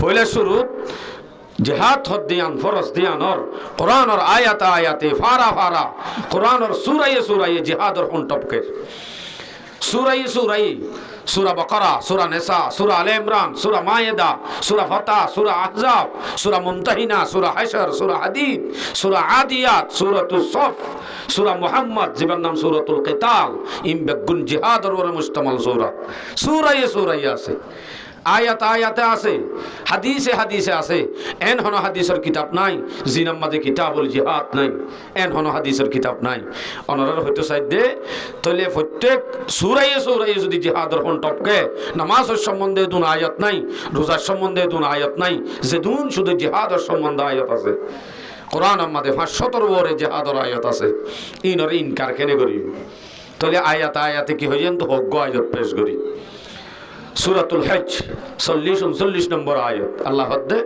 পয়লা শুরু জিহাদ হদ্দিয়ান ফরজ দিয়ানর কোরআনর আয়াতে আয়াতে ফারা ফারা কোরআনর সূরায়ে সূরায়ে জিহাদর হন্টপকে সূরা সূরা বাকারা, সূরা নিসা, সূরা আলে ইমরান, সূরা মায়েদা, সূরা ফাতহ, সূরা আহজাব, সূরা মুমতাহিনা, সূরা হাশর, সূরা হাদীদ, সূরা আদিয়াত, সূরাতুস সফ, সূরা মুহাম্মদ যেটার নাম সূরাতুল কিতাল, বেগুন জিহাদর উপরে মুশতামাল সূরায়ে আছে। আয়াতে আয়াতে আছে, হাদিসে আছে। এন হন হাদিসের কিতাব নাই, জিনাম মাঝে কিতাবুল জিহাদ নাই, এন হন হাদিসের কিতাব নাই। অনারার হয়তো সাইড দে তাহলে প্রত্যেক সূরায়ে যদি জিহাদর হন টপকে, নামাজের সম্বন্ধে দুন আয়াত নাই, রোজার সম্বন্ধে দুন আয়াত নাই, যে দুন শুধু জিহাদর সম্বন্ধে আয়াত আছে। কোরআন আমাদের 500 ওরে জিহাদর আয়াত আছে। ইনরে ইনকার কেনে করি? তাহলে আয়াতে কি হয়ে যান তো হজ্ঞ আয়াত পেশ করি। সূরাতুল হজ 40-39 নম্বর আয়াত আল্লাহ হদ্দে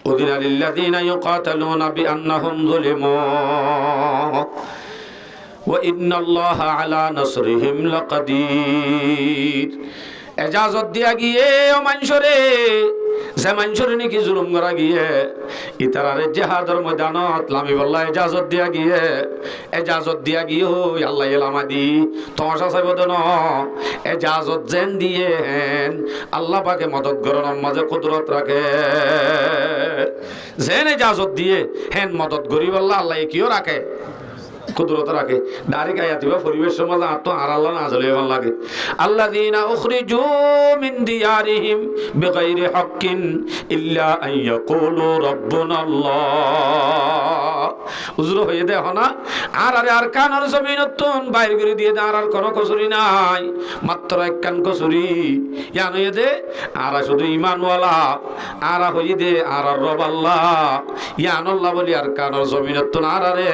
উযিনা লিল্লাযীনা ইউকাতালুনা বিআন্নাহুম যুলিমু ওয়া ইন্নাল্লাহা আলা নাসরিহিম লাকাদির। এজাজত দিয়া গিয়ে ও মানুষরে, যে মানুষরে নাকি জুলুম করা গিয়ে ইতারারে জিহাদের ময়দানত লামি বল্লা এজাজত দিয়া গিয়ে হই আল্লাহ এলামাদি তোমাশা চাইব দেন এজাজত যেন দিয়ে হেন আল্লাহ পাকে মদত গরণের মাঝে কুদরত রাখে, যেন এজাজত দিয়ে হেন মদত গরি বল্লা আল্লাহ কিও রাখে, কুদরত রাখে। ডাইরেক্ট আয়াতিবা পরিবেশ সমাজ আত্ম আর আল্লাহ না জ্বলে ভাল লাগে। আল্লাযীনা উখরিজু মিন দিয়ারিহিম বিগাইরি হাক্কিন ইল্লা আন ইয়াকুলু রাব্বুনাল্লাহ। হুজুর হয়ে দেখো না আর কানর জমিনতন বাইর করে দিয়ে আর কোনো কসুরি নাই, মাত্র এক কান কসুরি ইয়ান হয়ে দে আর শুধু ঈমানওয়ালা আর হয়ে দে আর রব আল্লাহ ইয়ান আল্লাহ বলি আর কানর জমিনতন আরে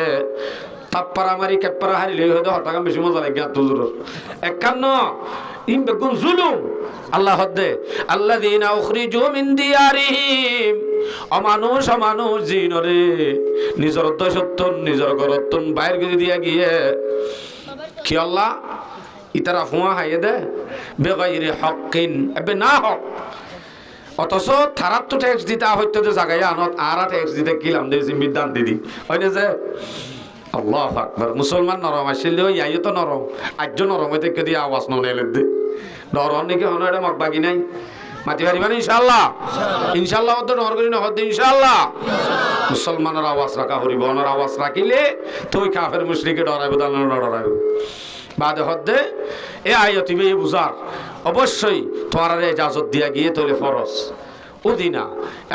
তাপ্পারা মারি কেপ্পারা হারিলে হয়তো হঠাৎ বেশি মজা লাগে তুজুর একান্ন ইম বেগুন জুলুম আল্লাহ হদ্দে আল্লাযীনা উখরিজু মিন দিয়ারিহিম অমানুষ জিনরে নিজর দশত্তন নিজর গরত্তন বাইর করে দিয়া গিয়ে কি আল্লাহ ইতারা ফুয়া হাইয়ে দে বেগাইরি হক্কিন এবে না হক, অথচ থারাত তো ট্যাক্স দিতে হইতো যে জায়গায় আনত আর ট্যাক্স দিতে কিলাম দিয়েছি বিধান দিদি হয় না যে আল্লাহ আকবার। মুসলমান নরম আসলে ওই আইও তো নরম আজ নরম হইতে কে দিয়ে আওয়াজ নলে দে নরম নাকি হন এটা মগ বাকি নাই মাতি পারিবা না ইনশাল্লাহ তো ডর করি নহদ ইনশাল্লাহ। মুসলমানের আওয়াজ রাখা হরিব অনার আওয়াজ রাখিলে তুই কাফের মুশরিকে ডরাইব ডরাইব বাদে হদ্দে এ আয়তিবে এ বুঝার অবশ্যই তোমার ইজাজত দিয়া গিয়ে তোলে ফরজ উদিনা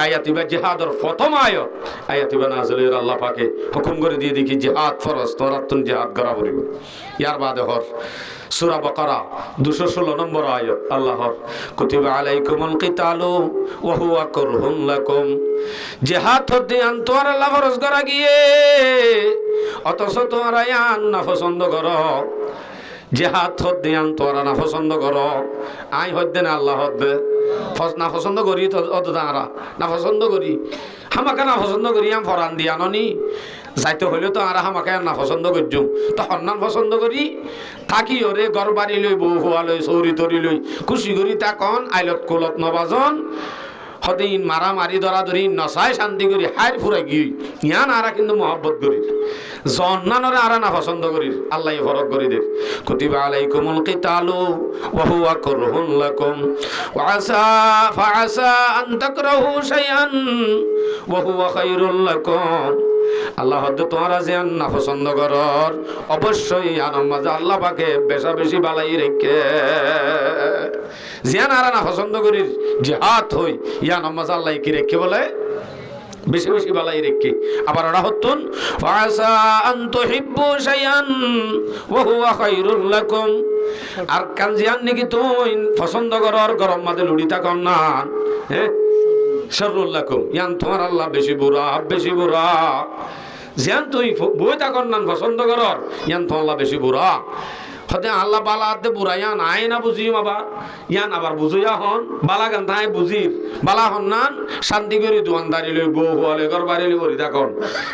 আয়াতিবা জিহাদর প্রথম আয়াতিবা নাযিলের আল্লাহ পাকে হুকুম করে দিয়ে দেখি জিহাদ ফরজ তোরাতুন জিহাদ করা পড়িব। ইয়ার বাদে হর সূরা বাকারা 216 নম্বর আয়াত আল্লাহর কুতিবা আলাইকুমুল কিতালু ওয়া হুয়া কুরহুন লাকুম। জিহাদ হতে তোর আল্লাহ ফরজ করা গিয়ে অথচ তোমরা ইয়ান না পছন্দ করো, জিহাদ হতে তোমরা না পছন্দ করো, আই হদ্দে না আল্লাহ হদ্দে না পছন্দ করি তো অত দাঁড়া না পছন্দ করি হামাকা না পছন্দ করি আম ফরান দিয়া ননি যাইতে হইলে তো আর হামাকে না পছন্দ করছুম তো হন্নান পছন্দ করি থাকি ওরে ঘর বাড়ি লই বউ হুয়া লই চৌরি তরি লই খুশি করি তা কন আইলত কোলত নবাজন হদিন মারামারি ধরাধরি নচাই শান্তি করি হাইর ফুরাই গিয়ে ইয়ান আরা কিন্তু মহব্বত করি জন্নানরে আরা না পছন্দ করি আল্লাহ ফরক করি দে কুতিবা আলাইকুমুল কিতালু ওয়া হুয়া কুরহুন লাকুম ওয়া ফাআসা আন তাকরাহু শাইআন ওয়া হুয়া খায়রুল লাকুম। আল্লাহ হদ্দ তোমরা যে না পছন্দ করর অবশ্যই আনমাজ আল্লাহ পাকে বেশা বেশি বালাই রেখে জিয়ান আর না পছন্দ করি জিহাদ হই ইয়া নামাজ আল্লাহ কি রেখে বলে বেশি বেশি বালাই রেখে। আবার ওরা হতুন ফাসা আন তুহিব্বু শাইআন ওয়া হুয়া খায়রুল লাকুম। আর কান জিয়ান নাকি তুই পছন্দ করর গরম মাঝে লুড়ি থাকন না হ্যাঁ শাররুল লাকুম ইয়ান তোমার আল্লাহ বেশি বুড়া জিয়ান তুই বই থাকন না পছন্দ করর ইয়ান তোমার আল্লাহ বেশি বুড়া। হতে আল্লাহ বালা আদে বুড়াইয়ান আয় না বুঝিম আবার ইয়ান আবার বুঝিয়া হন বালা গান তাই বুঝির বালা হন নান শান্তি করে দোয়ানদারি লই বউ হলে ঘর বাড়ি লই করি দেখুন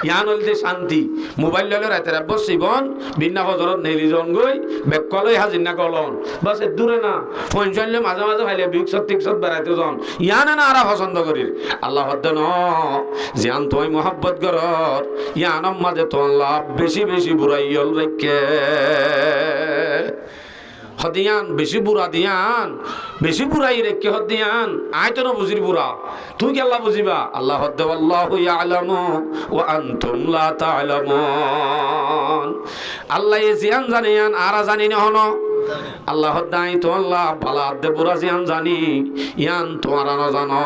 ইয়ান হইতে শান্তি মোবাইল লইলে রাতের বসিবন বিনা হজরত নেলি জন গই বেকলই হাজির না কলন বাস দূরে না ফোন চললে মাঝে মাঝে ভাইলে বিকসত টিকসত বেড়াইতে জন ইয়ান না আরা পছন্দ করির আল্লাহ হদ্দ ন জিয়ান তোই মোহাব্বত করর ইয়ান মাঝে তো আল্লাহ বেশি বেশি বুড়াইল রেখে হদিয়ান বেশি বুড়া দিয়ান বেশি বুড়াই রেখে হদিয়ান আয় তো না বুঝির বুড়া তুই কি আল্লাহ বুঝিবা আল্লাহ হদ্দে আল্লাহু ইয়ালামু ওয়া আনতুম লা তা'লামুন আল্লাহ জিয়ান জানিয়ান আরা জানি না হনো আল্লাহ হদ্দাই তো আল্লাহ বালা দে বুড়া জিয়ান জানি ইয়ান তোমারা না জানো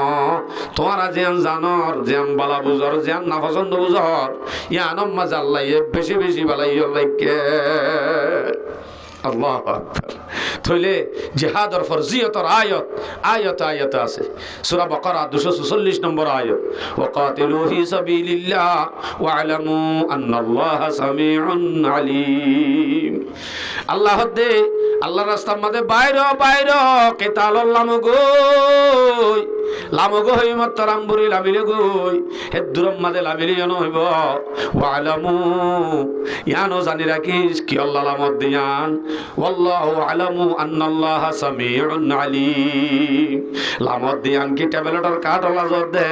তোমারা জিয়ান জানর জিয়ান বালা বুঝর জিয়ান না পছন্দ বুঝর ইয়ান মাঝে আল্লাহ বেশি বেশি বালাই রেখে আল্লাহু আকবার তাহলে জিহাদের ফরজিয়তের আয়াত আছে সূরা বাকারা 246 নম্বর আয়াত ওয়াকাতিলু ফি সাবিলিল্লাহ ওয়া'লামু আন্নাল্লাহা সামিউন আলীম আল্লাহ দে আল্লাহর রাস্তার মধ্যে বাইরে কিতাল লামগো হই মাত্র রামবুরি লামিলে গই হে দূরম মাঝে লামিলে জানো হইব ওয়া'লামু ইয়ানো জানি রাখিস কি আল্লাহ লামত দিয়ান ওয়াল্লাহু আলামু আন্নাল্লাহা সামিউন আলীম লামত দিয়ান কি ট্যাবলেটর কাট আল্লাহ জোর দে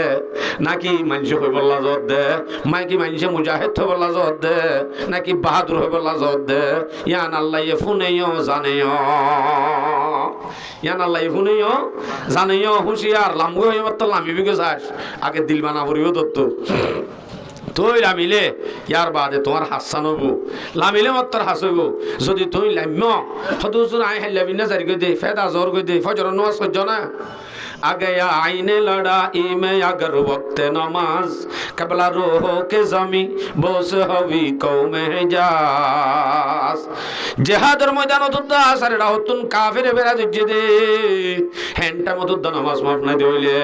নাকি মানুষ হইব আল্লাহ জোর দে মাইকি মানুষ মুজাহিদ হইব আল্লাহ জোর দে নাকি বাহাদুর হইব আল্লাহ জোর দে ইয়ান আল্লাহ ফুনেও জানেও ইয়ান আল্লাহ ফুনেও জানেও হুঁশিয়ার লামগো হই মাত্র লামি বিগে যাস আগে দিল বানা পড়িও দত্ত তুই লামিলে ইয়ার বাদে তোমার হাসান হব লামিলে মাত্র হাস হইব যদি তুই লাম্য হদুসুর আই হাইলাবি না জারি কই দে ফেদা জোর কই দে ফজর নামাজ পড়ছ না आगे आईने लड़ाई में अगर वक्त नमाज कबला रोहो के जमी बोस हवी कौमे जास जिहादर मैदान तुद्दा सारेडा हतुन काफिरे बेरा दिजे दे हेंटा मतुद्दा नामाज माफ ना দিলে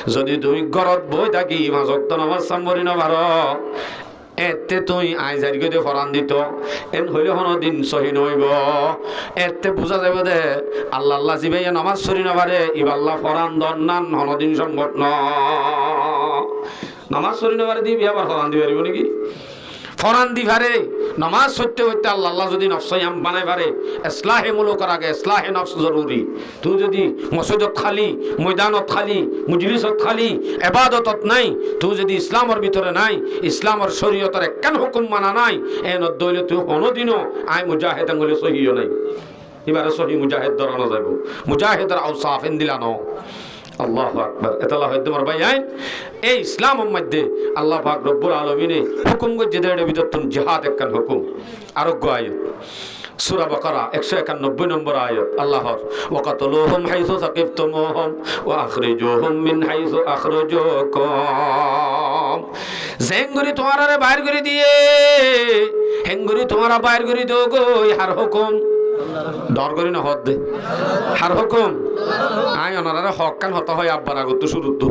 যদি তুই ঘরত বই থাকি পাঁচ ওয়াক্ত নামাজ সামরি না পারো এতে তুই আইজারি গদে ফরান দিত এন হইলে হন দিন সহি নইব এতে বুঝা যাবে দে আল্লাহ আল্লাহ জিবে নামাজ সরি না পারে ইবাল্লাহ ফরান দন্নান হন দিন সংগত ন নামাজ সরি না পারে দিবি আবার ফরান দি পারিব নাকি ফরান দি পারে নামাজ সত্যি হইতে আল্লাহ আল্লাহ যদি নফসায়াম বানাই পারে ইসলাহে মুলুকের আগে ইসলাহে নফস জরুরি তুই যদি মসজিদত খালি ময়দানত খালি মজলিসত খালি ইবাদতত নাই তুই যদি ইসলামের ভিতরে নাই ইসলামের শরীয়তের একখান হুকুম মানা নাই এন দইলে তুই কোনদিনও আই মুজাহিদ আঙ্গুলে সহিও নাই এবারে সহি মুজাহিদ ধরানো যাবে মুজাহিদের আওসাফ দিলানো আল্লাহু আকবার এতলা হইতে মার ভাই আইন এই ইসলামের মধ্যে আল্লাহ পাক রব্বুল আলামিনে হুকুম করে দেড় বিদতন জিহাদ একখান হুকুম আরোগ্য আয়াত সূরা বাকারা 191 নম্বর আয়াত আল্লাহর ওয়াকাতুলুহুম হাইসু সাকিফতুমুহুম ওয়া আখরিজুহুম মিন হাইসু আখরাজুকুম জেঙ্গুরি তোমারে বাইর করে দিয়ে হেঙ্গুরি তোমারা বাইর করে দাও গো হার হুকুম ডর করি না হদ দে হার হুকুম আই অনারে হক কান হতা হয় আব্বার আগত শুরু তো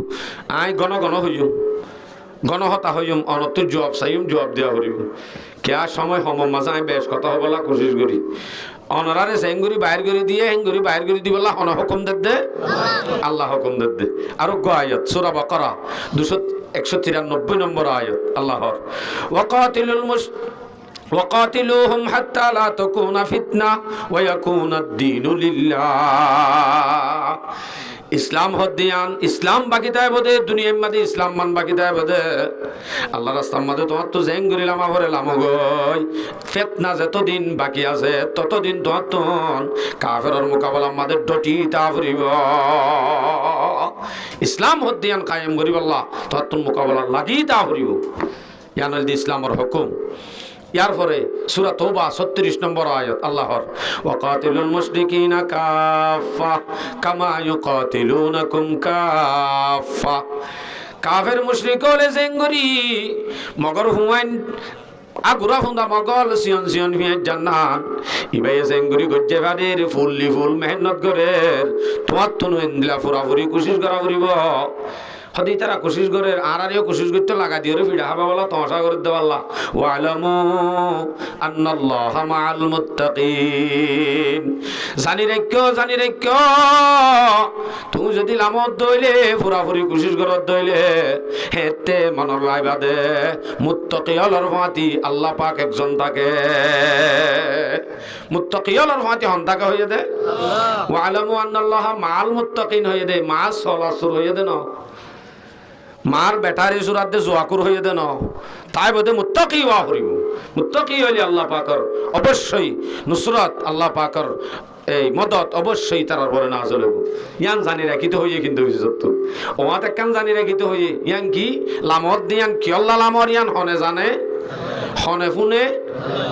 আই গণ হইম গণহতা হইম অনত জবাব চাইম জবাব দেওয়া করিব কেয়া সময় হম মাঝে আমি বেশ কথা হবলা কোশিশ করি অনারে সেঙ্গুরি বাইর করে দিয়ে হেঙ্গুরি বাইর করে দিবলা হন হুকুম দে আল্লাহ হুকুম দে আর গো আয়াত সূরা বাকারা 193 নম্বর আয়াত আল্লাহর ওয়াকাতিলুল وقاتلوهم حتى لا تكون فتنة ويكون الدين لله ইসলাম হদিয়ান ইসলাম বাকি তাই বদে দুনিয়ার মধ্যে ইসলাম মান বাকি তাই বদে আল্লাহ রাস্তার মধ্যে তোমার তো জেং করিলাম আবরে লামগই ফিতনা যতদিন বাকি আছে ততদিন তোমার তো কাফেরের মোকাবেলা আমাদের ডটি তা করিব ইসলাম হদিয়ান কায়েম করিব আল্লাহ তোমার তো মোকাবেলা লাগি তা করিব ইয়ানুল ইসলামের হুকুম ইয়ার পরে সূরা তওবা 36 নম্বর আয়াত আল্লাহর ওয়াকাতিলুল মুশরিকিনা কাফা কামা ইউকাতিলুনাকুম কাফা কাফের মুশরিক হলে জেঙ্গুরি মগর হুয়াইন আগুরা ফুন্দা মগল সিয়ন ভিয়া জান্নাত ইবাই জেঙ্গুরি গজ্জে ভাদের ফুল মেহনত করে তোমার তনু ইন্দিলা ফুরাফুরি কোশিশ করা করিব হদি তারা কোশিশ করে আরিও কোশিশ করতে লাগা দিয়ে ফিডা হাবা বলা তমাশা করে দেওয়াল্লাহ ওয়ালামু আন্নাল্লাহা মাআল মুত্তাকিন জানি রাখো তুমি যদি লামত দইলে পুরাপুরি কোশিশ করত দইলে হেতে মনৰ লাইবাদে মুত্তাকি হলর ফাতি আল্লাহ পাক একজন থাকে মুত্তাকি হলর ফাতি হন থাকে হইয়ে দে আল্লাহ ওয়ালামু আন্নাল্লাহা মাআল মুত্তাকিন হইয়ে দে মা সলাসুর হইয়ে দে না মার বেটারি সুরাত দে জোয়াকুর হইয়ে দে না তাই বদে মুত্তাকি ওয়া করিব মুত্তাকি হইলে আল্লাহ পাকর অবশ্যই নুসরাত আল্লাহ পাকর এই মদত অবশ্যই তার পরে নাযিল হইব ইয়ান জানি রাখিতে হইয়ে কিন্তু হইছে সত্য ওমাত একখান জানি রাখিতে হইয়ে ইয়ান কি লামত দিয়ান কি আল্লাহ লামর ইয়ান হনে জানে হনে ফুনে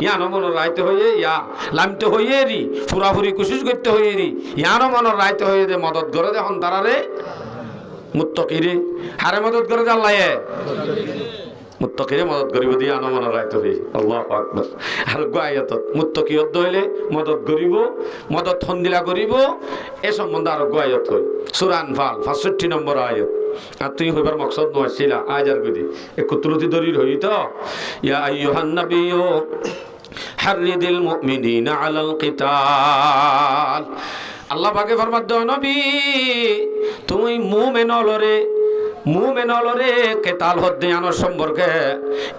ইয়ানো মনের রাইতে হইয়ে ইয়া লামতে হইয়ে রি পুরাপুরি কোশিশ করতে হইয়ে রি ইয়ানো মনের রাইতে হইয়ে দে মদত করে দে হন তারারে মুত্তাকিরে হারে মদত করে দে আল্লাহ মুত্তাকিরে মদত করিব দিয়ে আনো মনের রাইতে হই আল্লাহু আকবার আর গোয়ায়াতত মুত্তাকিয়ত দইলে মদত করিব মদত হন্দিলা করিব এ সম্বন্ধে আর গোয়ায়াত হই সূরা আনফাল 65 নম্বর আয়াত আর তুই হইবার মকসদ নছিলা আয়ার গদি একত্রতি দরির হই তো ইয়া আইয়ুহান নাবিয়্যু হাররিদিল মুমিনিনা আলাল কিতাল আল্লাহ পাকে ফরমাত দাও নবী তুমি মুমিনলরে কেতাল হদ্দে আনোর সম্পর্কে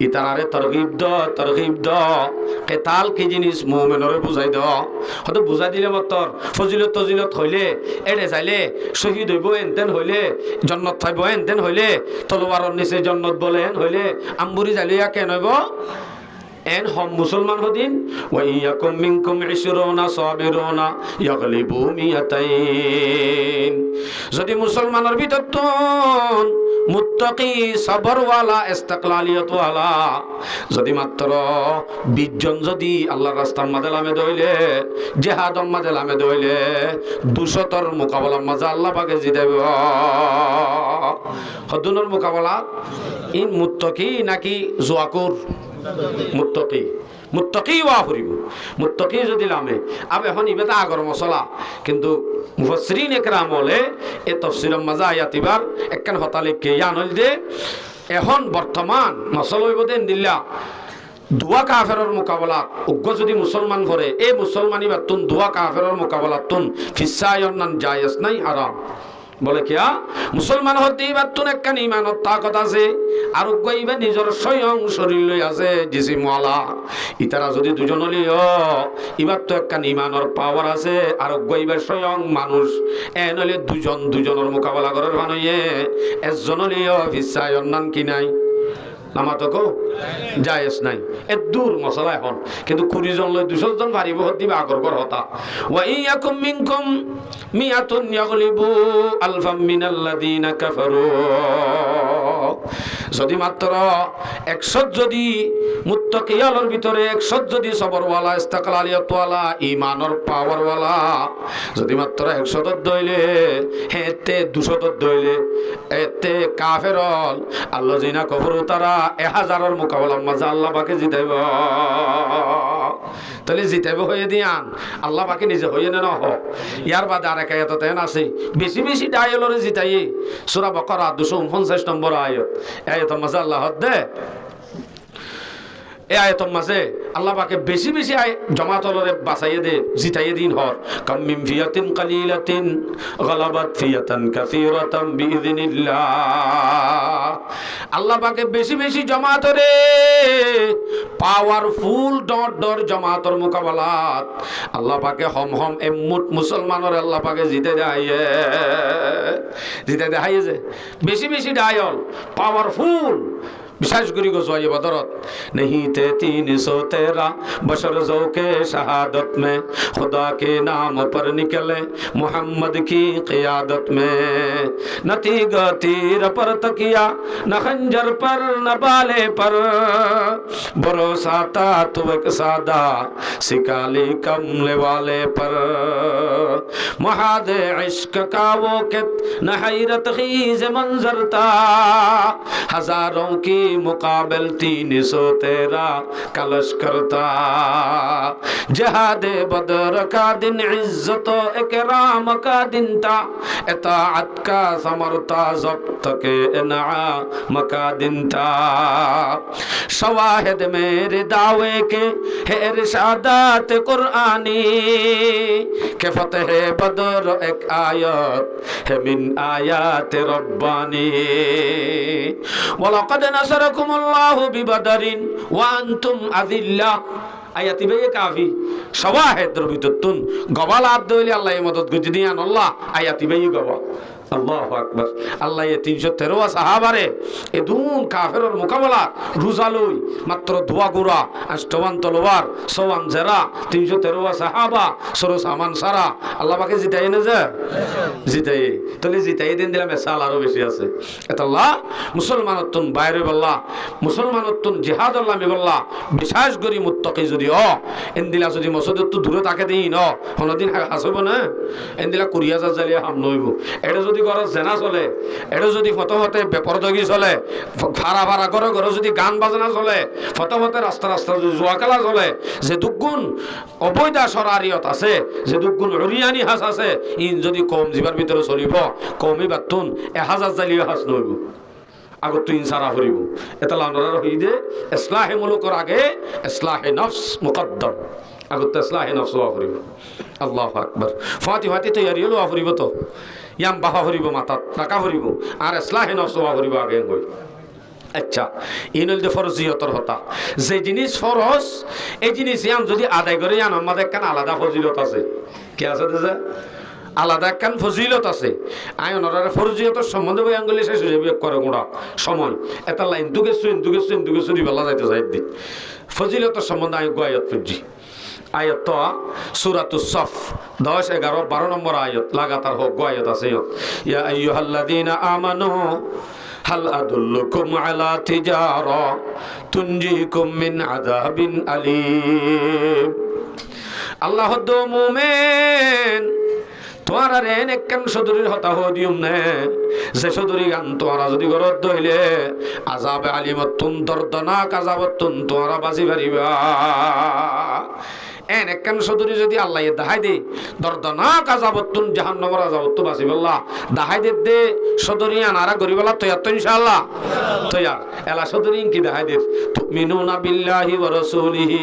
ইতারারে তরগিব দ কেতাল কি জিনিস মুমিনরে বুঝাই দ হয়তো বুঝাই দিলে মতর ফজিলত হইলে এড়ে চাইলে শহীদ হইব এনতেন হইলে জন্নত থাইব এনতেন হইলে তলোয়ারর নিচে জন্নত বলেন হইলে আম্বুরি জালিয়া কেন হইব এন হম মুসলমান হদিন ওয়াইয়াকুম মিনকুম 20 সাবিরুনা ইয়াগলিবু মিয়াতাইন যদি মুসলমানের ভিতর তুন মুত্তাকি সবরওয়ালা ইস্তিকলালিয়তওয়ালা যদি মাত্র 20 জন যদি আল্লাহর রাস্তার মাঝে লামে দইলে জিহাদর মাঝে লামে দইলে 200 মোকাবেলার মাঝে আল্লাহ পাকে জিতাইব হদুনের মোকাবেলা ইন মুত্তাকি নাকি জোয়াকুর মুত্তাকি ওয়া করিব মুত্তাকি যদি লামে আবে এখন ইবেতা আগর মশলা কিন্তু মুফাসসিরিন একরাম বলে এ তাফসীরের মাঝে আয়াতিবার একখান হতালে কে জানল দে এখন বর্তমান মশলা হইব দেন দিল্লা দুয়া কাফেরের মোকাবেলা উগ্র যদি মুসলমান করে এই মুসলমানি বাতুন দুয়া কাফেরের মোকাবেলা তুন ফিসায়ন নান জায়েজ নাই হারাম বলে কিয়া মুসলমান হতে বাতুন একখান ইমানত তাকত আছে আর গইবা নিজের স্বয়ং শরীর লই আছে জিসিমওয়ালা ইতারা যদি দুজন লিও ইবার তো একখান ইমানের পাওয়ার আছে আর গইবা স্বয়ং মানুষ এনলে দুজনের মোকাবেলা করার বানইয়ে একজন লিও ফিসায়ন নান কি নাই নামাতকো জায়েজ নাই এ দূর মশলা এখন কিন্তু 20 জন লই 200 জন পারিব দিবা আগর হতা ওয়া ইয়াকুম মিনকুম মিয়াতুন ইয়াগলিবু আলফাম মিনাল্লাযিনা কাফারু যদি মাত্র 100 যদি মুত্তাকিয়ালর ভিতরে 100 যদি সবরওয়ালা ইস্তিকলালিয়তওয়ালা ঈমানের পাওয়ারওয়ালা যদি মাত্র 100 দইলে হেতে 200 দইলে এতে কাফেরল আল্লাযিনা কাফারু তারা 1000 এর মোকাবেলার মাঝে আল্লাহ পাকে জিতাইব তাহলে জিতাইব হয়ে দিয়ান আল্লাহ পাকে নিজে হয়ে না হোক ইয়ার বাদে আর এক আয়াত তেন আছে বেশি ডায়লরে জিতাইয়ে সূরা বাকারা 249 নম্বর আয়াত আয়াতের মাঝে আল্লাহ দে এই আয়াতের মাঝে আল্লাহ পাকে বেশি জমাতলরে বাঁচাইয়ে দে জিতাইয়ে দিন হর কাম মিন ফিয়াতিন কালিলাতিন গালাবাত ফিয়াতান কাসীরাতাম বিইذনিল্লাহ আল্লাহ পাকে বেশি জমাতরে পাওয়ারফুল ডর জমাতর মোকাবেলাত আল্লাহ পাকে হম এমুট মুসলমানের আল্লাহ পাকে জিতে দেখাইয়ে যে বেশি ডায়ল পাওয়ারফুল विशेष करी को सोए बदरत नहीं थे 313 बशर ज़ौक़े शहादत में खुदा के नाम पर निकले मोहम्मद की क़ियादत में न तीर पर तकिया न खंजर पर न बाले पर भरोसा था तो एक सादा सिकाली कमले वाले पर महादे इश्क का वो कित न हैरत खीज़ मंजर था हजारों की मुकाबल तीन सौ तेरा का लश्कर था। जहादे बदर का दिन इज्जत इकराम का दिन था, इताअत का समर था, ज़ब्त के इनाम का दिन था। शवाहिद मेरे दावे के है इरशादात कुरानी, के फतेह बदर एक आयत है मिन आयात रब्बानी। वलक़द नसरकुमुल्लाहु बिबदरिन व अंतुम अज़िल्ला। आयाति बे काफी शवाहिद रबितुन गवाल आद दइले अल्लाह मदद गुज दियान अल्लाह आयाति बे गवा। আল্লাহু আকবার। আল্লাহ এই 313 সাহাবারে এ দুন কাফেরের মোকাবেলা রুজালই মাত্র দোয়া গুরা আষ্টওয়ান তলোয়ার সওয়ান জেরা 313 সাহাবা সরো সামান সারা আল্লাহ পাকে জিতাই না যে জিতাই তলে জিতাই দিন দিলাম সাল আরো বেশি আছে। এত আল্লাহ মুসলমানতুন বাইরে বল্লাহ মুসলমানতুন জিহাদ আল্লাহ মি বল্লাহ বিশ্বাস করি মুত্তাকি যদি এন্দিলা যদি মসজিদ তো দূরে তাকে দেই ন কোনদিন হাসব না এন্দিলা কুরিয়া জালিয়া হাম নইব। এটা যদি ঘর জেনা চলে, এটা যদি ফতফতে বেপরদগি চলে, ভাড়া ভাড়া করে ঘরে যদি গান বাজনা চলে, ফতফতে রাস্তা রাস্তা যদি জুয়া খেলা চলে, যে দুগুণ অবৈধ সরারিয়ত আছে, যে দুগুণ হরিয়ানি হাস আছে, ইন যদি কম জীবার ভিতরে চলিব কমই বাতুন 1000 জালিয়া হাস নইব আগত তুই ইনসারা হরিব। এটা লাউনারা হইদে ইসলাহে মুলুকর আগে ইসলাহে নফস মুকদ্দম আগত ইসলাহে নফস ওয়া হরিব। আল্লাহু আকবার। ফাতি ফাতি তৈয়ারি হলো হরিব তো ইয়াম বাহা হরিব মাতাত রাকা হরিব আর ইসলাহে নফস ওয়া হরিব আগে গই। আচ্ছা ইনল দে ফরজিয়তর হতা যে জিনিস ফরজ এই জিনিস ইয়াম যদি আদায় করে ইয়ান আমাদের কান আলাদা ফজিলত আছে। কি আছে যে আলাদা কান ফজিলত আছে। আয় ওনারা ফরজিয়তের সম্বন্ধে বই আঙ্গুলি শেষ হয়ে যাবে করে গোড়া সময় এটা লাইন দুগেছু দি বেলা যাইতে যাই দি ফজিলতের সম্বন্ধে আমি গোয়ায়ত ফুজি আয়াত সূরাতুস সফ 10 11 12 নম্বর আয়াত লাগাতার হোক গোয়ায়ত আছে। ইয়া আইয়ুহাল্লাযীনা আমানু হাল আদুল্লুকুম আলা তিজারা তুনজিকুম মিন আযাবিন আলীম। আল্লাহ দো মুমিন তোরা রেন একখান সদরির হতা হদিউম নে যে সদরি গান তোরা যদি গরত দইলে আযাবে আলিমতুন দর্দনাক আযাবতুন তোরা বাজি পারিবা। এন একখান সদরি যদি আল্লাহ দেখাই দে দর্দনাক আযাবতুন জাহান্নামের আযাবত বাজি বল্লাহ দেখাই দে সদরি আনারা গরিবালা তৈয়ার তো ইনশাআল্লাহ তৈয়ার এলা সদরি কি দেখাই দে তুমিনুনা বিল্লাহি ওয়া রাসূলিহি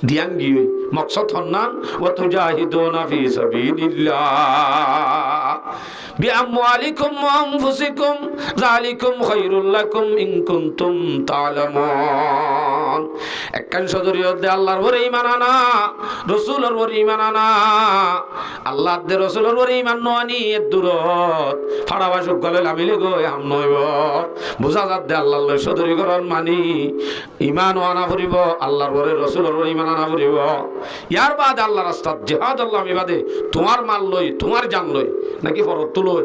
দিয়াঙ্গি মকসদ হন্নান ওয়া তুজাহিদুনা ফি সাবিলিল্লাহ বিআমওয়ালিকুম ওয়া আনফুসিকুম যালিকুম খায়রুল লাকুম ইন কুনতুম তা'লামুন। একখান সদরিয়ত দে আল্লাহর উপরে ঈমান আনা রাসূলের উপরে ঈমান আনা আল্লাহর দে রাসূলের উপরে ঈমান নআনি এর দূরত ফাড়াবা সুগলে লামিলে গো আম নইব বুঝা যাত দে আল্লাহর লয় সদরি করন মানি ঈমান আনা পড়িব আল্লাহর উপরে রাসূলের উপরে ঈমান আনা পড়িব। ইয়ার বাদ আল্লাহর রাস্তাত জিহাদ আল্লাহ মিবাদে তোমার মাল লই তোমার জান লই নাকি ফরত তুলই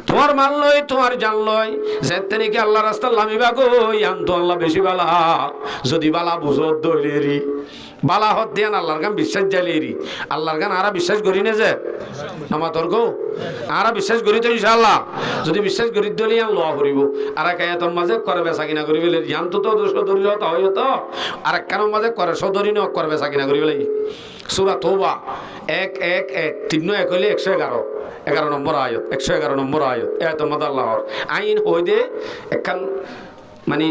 তোমার মাল লই তোমার জান লই যেতে নাকি আল্লাহর রাস্তা লামিবা গো ইয়ান তো আল্লাহ বেশি বালা যদি বালা বুঝত দইলেরি বালা হত দিয়ান আল্লাহর গান বিশ্বাস জালিয়েরি আল্লাহর গান আরা বিশ্বাস করি না যে আমাদের গো আরা বিশ্বাস করি তো ইনশাআল্লাহ যদি বিশ্বাস করি দলি আন লওয়া করিব আরা কায়াতর মাঝে করে বেচা কিনা করি বলে জান তো সদরি হতা হয় তো আর কারণ মাঝে করে সদরি ন করে বেচা কিনা করি বলে। সূরা তওবা 1 হইলে 111 নম্বর আয়াত 111 নম্বর আয়াত এত মত আল্লাহর আইন হই দে একখান মানে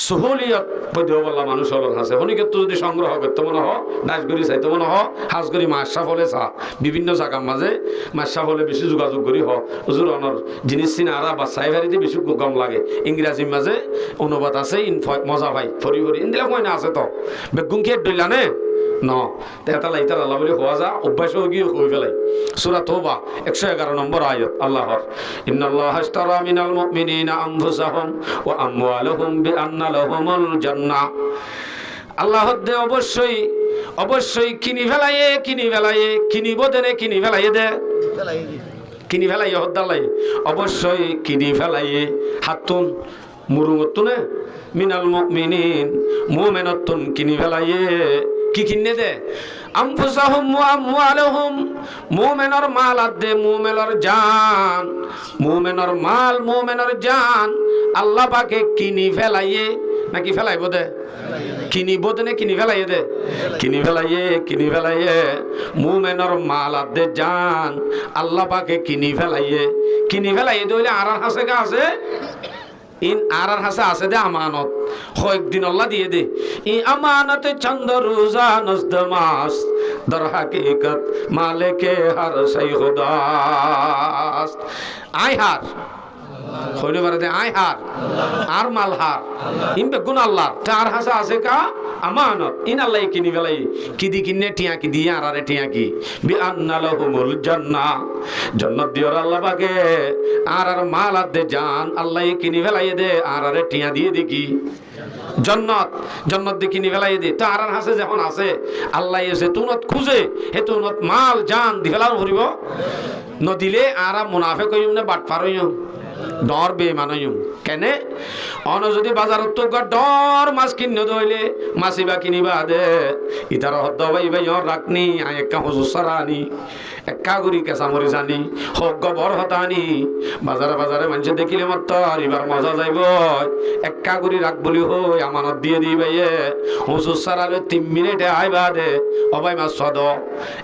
সহলিয়ত পদ্য বলা মানুষ হল আছে হনিকে তো যদি সংগ্রহ করতে মনে হ নাচগরি চাইতে মনে হ হাজগরি মাসা ফলে চা বিভিন্ন জায়গার মাঝে মাসা ফলে বেশি যোগাযোগ করি হ হুজুর অনর জিনিস চিনা আরা বা সাইভারিতে বেশি কম লাগে ইংরাজির মাঝে অনুবাদ আছে মজা পাই ফরি ফরি ইন্দিলা কয় না আছে তো বেগুন খেয়ে দইলা নে ন তেতা লাইতার আল্লাহ বলে হওয়া যা অভ্যাস হয়ে গিয়ে হয়ে ফেলাই। সূরা তওবা 111 নম্বর আয়াত আল্লাহর ইন্নাল্লাহা আশতারা মিনাল মুমিনিনা আনফুসাহুম ওয়া আমওয়ালাহুম বিআন্না লাহুমুল জান্নাহ। আল্লাহ দে অবশ্যই কিনি ফেলায়ে কিনিব দেনে কিনি ফেলায়ে দে কিনি ফেলাইয়ে হদ্দালাই অবশ্যই কিনি ফেলাইয়ে হাতুন মুরুঙতুনে মিনাল মুমিনিন মুমিনাতুন কিনি ফেলাইয়ে কি কিনে দে আনফুসাহুম ওয়া আমওয়ালাহুম মুমিনের মাল আদে মুমিনের জান মুমিনের মাল মুমিনের জান আল্লাহ পাকে কিনি ফেলাইয়ে নাকি ফেলাইব দে কিনিব দে না কিনি ফেলাইয়ে দে কিনি ফেলাইয়ে মুমেনর মাল আদে জান আল্লাহ পাকে কিনি ফেলাইয়ে দইলে আর হাসে গা আছে ইন আর হাসে আছে দে আমানত কয়েকদিন আল্লাহ দিয়ে দে ই আমানত চন্দ রোজা নজদ মাস দর হাকিকত মালিকে হর সেই খুদাস আই হার হইলে পারে দে আই হার আর মাল হার ইন বেগুন আল্লাহ তার হাসে আছে কা আমানত ইন আল্লাহ কিনি ফেলাই কি দি কিনে টিয়া কি দিয়ে আরে টিয়া কি বি আন্নালাহুমুল জান্নাহ জান্নাত দিওর আল্লাহ পাকে আর মাল আদে জান আল্লাহ কিনি ফেলাই দে আরে টিয়া দিয়ে দেখি জন্নত দিয়ে কিনি ফেলাই দে তো আর হাসে যখন আছে আল্লাহ এসে তুনত খুঁজে হে তুনত মাল জান দি ফেলার করিব নদিলে আর মুনাফিক হইম না বাটপার হইম ডর বেমান হইম কেনে অন যদি বাজারত তো ডর মাছ কিনে দইলে মাছিবা কিনিবা দে ইতার হদ্দ ভাই ভাই রাখনি আই একা হুজুর সারানি একা গুড়ি কেঁচা মরি জানি হক বর হতানি বাজারে মানুষ দেখিলে মত এবার মজা যাইব একা গুড়ি রাখ বলি হই আমানত দিয়ে দি ভাইয়ে হুজুর সারালে 3 মিনিটে আইবা দে অবাই মাছ সদ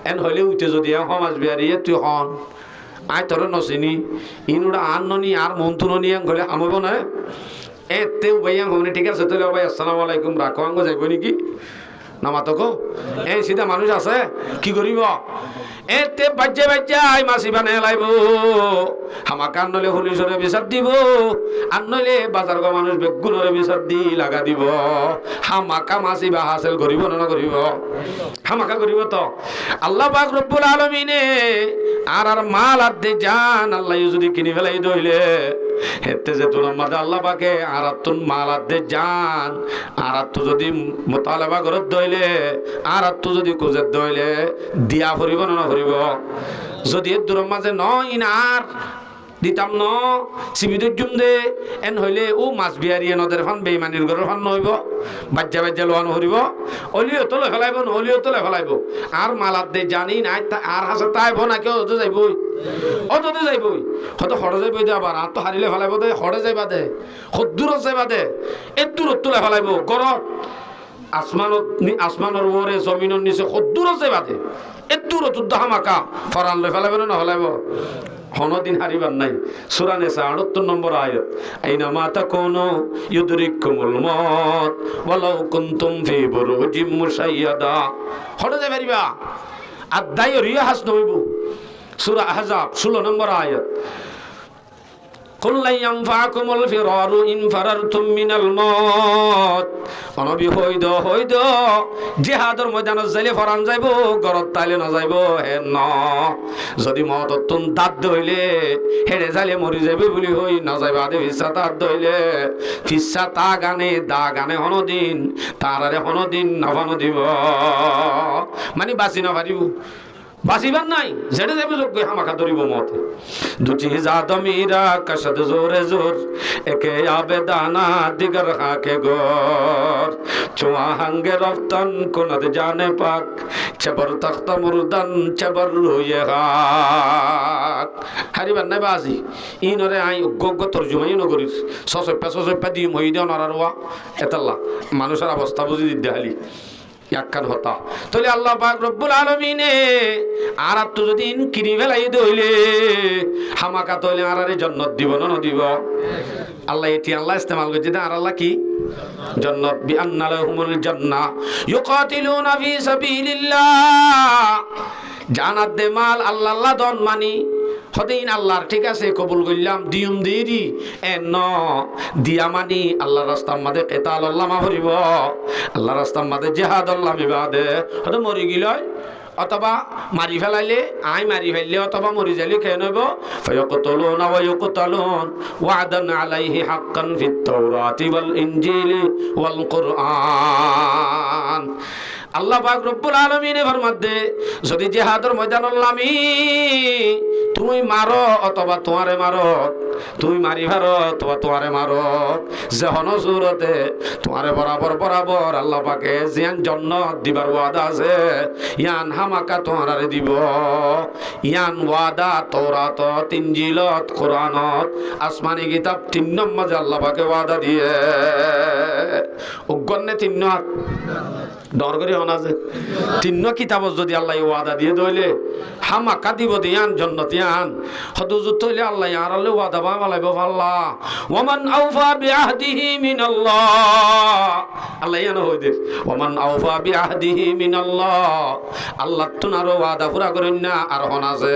এন হইলে উঠে যদি সমাজ বিহারিয়ে তুই হন আই তোর নচিনি ইনুটা আন ননি আর মন্ত্র ননি ঘরে আমব না তেও ভাইয়া হমনি ঠিক আছে তাহলে ভাই আসসালামু আলাইকুম রাখো আঙ্গ যাইব নাকি নামাতক এই সিধা মানুষ আছে কি করিব তে বাজ্যে আই মাছি বানে লাইব হামাক আর নলে পুলিশরে বিচার দিব আর নইলে বাজার গো মানুষ বেগুনরে বিচার দি লাগা দিব হামাকা মাছি বা হাসিল করিব না করিব হামাকা করিব তো আল্লাহ পাক রব্বুল আলামিনে আর মাল আদে জান আল্লাহ যদি কিনি ফেলাই দইলে হেতে যে তোর মাদে আল্লাহ পাকে আর তুন মাল আদে জান আর তো যদি মোতালেবা করত দইলে আর তো যদি কোজে দইলে দিয়া ফুরিব না ফুরিব যদি এর দূর মাঝে ন ইনার দিতাম ন সিবিদুর জুম দে এন হইলে ও মাছ বিহারিয়ে নদের ফান বেইমানির ঘরের ফান নহইব বাজ্যা লোয়ানো হরিব অলিও তোলে ফেলাইব নহলিও তোলে ফেলাইব আর মালাত দে জানি নাই আর হাসে তাইব না কেউ হতে যাইবই অততে যাইবই হয়তো হরে যাইবই দে আবার আর তো হারিলে ফেলাইব দে হরে যাইবা দে সদ্দূরত যাইবা দে এর দূরত তোলে ফেলাইব গরত আসমানের ওরে জমিনের নিচে সদ্দূরত যাইবা দে এর দূরত হামাকা ফরান লৈ ফেলাইব না ফেলাইব হনদিন হারিবার নাই সূরা নিসা 68 নম্বর আয়াত আইনামা তাকুনু ইউদরিকুমুল মউত ওয়ালাউ কুনতুম ফি বুরুজিম মুশাইয়াদা হড়ে যাই পারিবা আদায় রিয়া হাস নইব সূরা আহজাব 16 নম্বর আয়াত কুল লা ইয়ানফাকুমুল ফিরারু ইন ফারারতুম মিনাল মউত অনবি হইদ জিহাদের ময়দানত যাইলে ফরান যাইব গরত তাইলে না যাইব হে ন যদি মততুন দাঁত দইলে হেড়ে যাইলে মরি যাইবে বলি হই না যাইবা দে ফিসা দাঁত দইলে ফিসা তা গানে দা গানে হনদিন তারারে হনদিন না হন দিব মানে বাঁচি না পারিব বাঁচিবার নাই যেটা যাবে যোগ্য হামাকা ধরিব মতে দুটি জাদমিরা কসদ জোরে জোর একে আবেদানা দিগর হাকে গর চুয়া হাঙ্গে রফতন কোনদ জানে পাক চবর তখ্ত মুরদান চবর রুয়ে হাক হারিবার নাই বাজি ইনরে আই গগ্গ তর্জমাই নগরিস সসপা দি মই দেও নরারওয়া এতাল্লা মানুষের অবস্থা বুঝি দিতে হালি ইয়াক্কান হতা তাহলে আল্লাহ পাক রব্বুল আলামিনে আর তো যদি কিনি ফেলাই দইলে হামাকা তইলে আরারে জান্নাত দিব না দিব আল্লাহ এটি আল্লাহ ইস্তেমাল করছে আর আল্লাহ কি জান্নাত বি আন্না লাহুমুল জান্নাহ ইউকাতিলুনা ফি সাবিলিল্লাহ জান্নাত দে মাল আল্লাহ আল্লাহ দন মানি হদিন আল্লাহর ঠিক আছে কবুল করলাম দিউম দেরি এন দিয়া মানি আল্লাহর রাস্তার মাঝে কেতাল আল্লাহ মাফরিব আল্লাহর রাস্তার মাঝে জিহাদ আল্লাহ বিবাদে হয়তো মরি গিলয় অথবা মারি ফেলাইলে আই মারি ফেললে অথবা মরি যাইলে খেয়ে নেব ফায়াকতুলুনা ওয়া ইউকতালুন ওয়াদান আলাইহি হাক্কান ফিত তাওরাতি ওয়াল ইনজিলি ওয়াল কুরআন আল্লাহ পাক রব্বুল আলামিনে ফরমাতে যদি জিহাদের ময়দান আল্লামি তুমি মারো অথবা তোমারে মারো, তুমি মারি ভারো অথবা তোমারে মারো, যেহন সুরতে তোমারে বরাবর বরাবর আল্লাহ পাকে জিয়ান জান্নাত দিবার ওয়াদা আছে, ইয়ান হামাকা তোমারে দিব। ইয়ান ওয়াদা তাওরাতত, ইনজিলত, কোরআনত, আসমানি কিতাব 3 নম্বরে আল্লাহ পাকে ওয়াদা দিয়ে। উগন্নে 3 হাত ডর করে হনা যে 3 কিতাবত যদি আল্লাহ ওয়াদা দিয়ে দইলে হামাকা দিব দিয়ান জান্নাত ইয়ান হদুজুত তইলে আল্লাহ আর আল্লাহ ওয়াদা বানাইব আল্লাহ। ওয়ামান আওফা বিআহদিহি মিনাল্লাহ, আল্লাহ ইয়ান হইদে ওয়ামান আওফা বিআহদিহি মিনাল্লাহ, আল্লাহ তুনারো ওয়াদা পুরা করেন না আর হন আছে,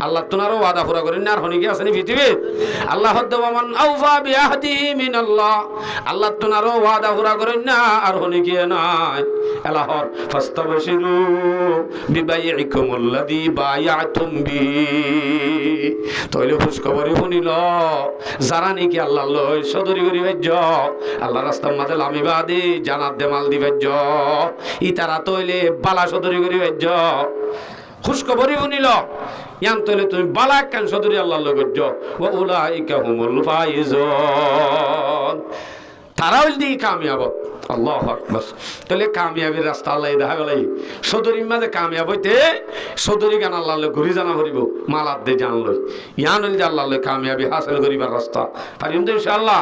আল্লাহ তুনারো ওয়াদা পুরা করেন না আর হনি কি আছে নি পৃথিবী? আল্লাহ হদ ওয়ামান আওফা বিআহদিহি মিনাল্লাহ, আল্লাহ তুনারো ওয়াদা পুরা করেন না আর হনি কি নাই। এলাহর ফাস্তাবশিরু বিবাইইকুমুল্লাযী বায়াতুম বি, তইলে খুশখবরি শুনিল যারা নাকি আল্লাহ লই সদরি করি ভাজ্য, আল্লাহ রাস্তার মাঝে লামি বাদি জানাত দে মাল দি ভাজ্য, ই তারা তইলে বালা সদরি করি ভাজ্য, খুশখবরি শুনিল ইয়ান তইলে তুমি বালা কান সদরি আল্লাহ লই ভাজ্য। ওয়া উলাইকা হুমুল ফাইজুন, তারা হইল দি কামিয়াব। আল্লাহু আকবার। তাহলে কামিয়াবির রাস্তা আল্লাহ দেখা গেলাই সদরির মাঝে কামিয়াব হইতে সদরি গান আল্লাহ ঘুরি জানা করিব মালাদ দে জানল ইয়ান হইল আল্লাহ কামিয়াবি হাসিল করিবার রাস্তা পারিম তো ইনশাআল্লাহ।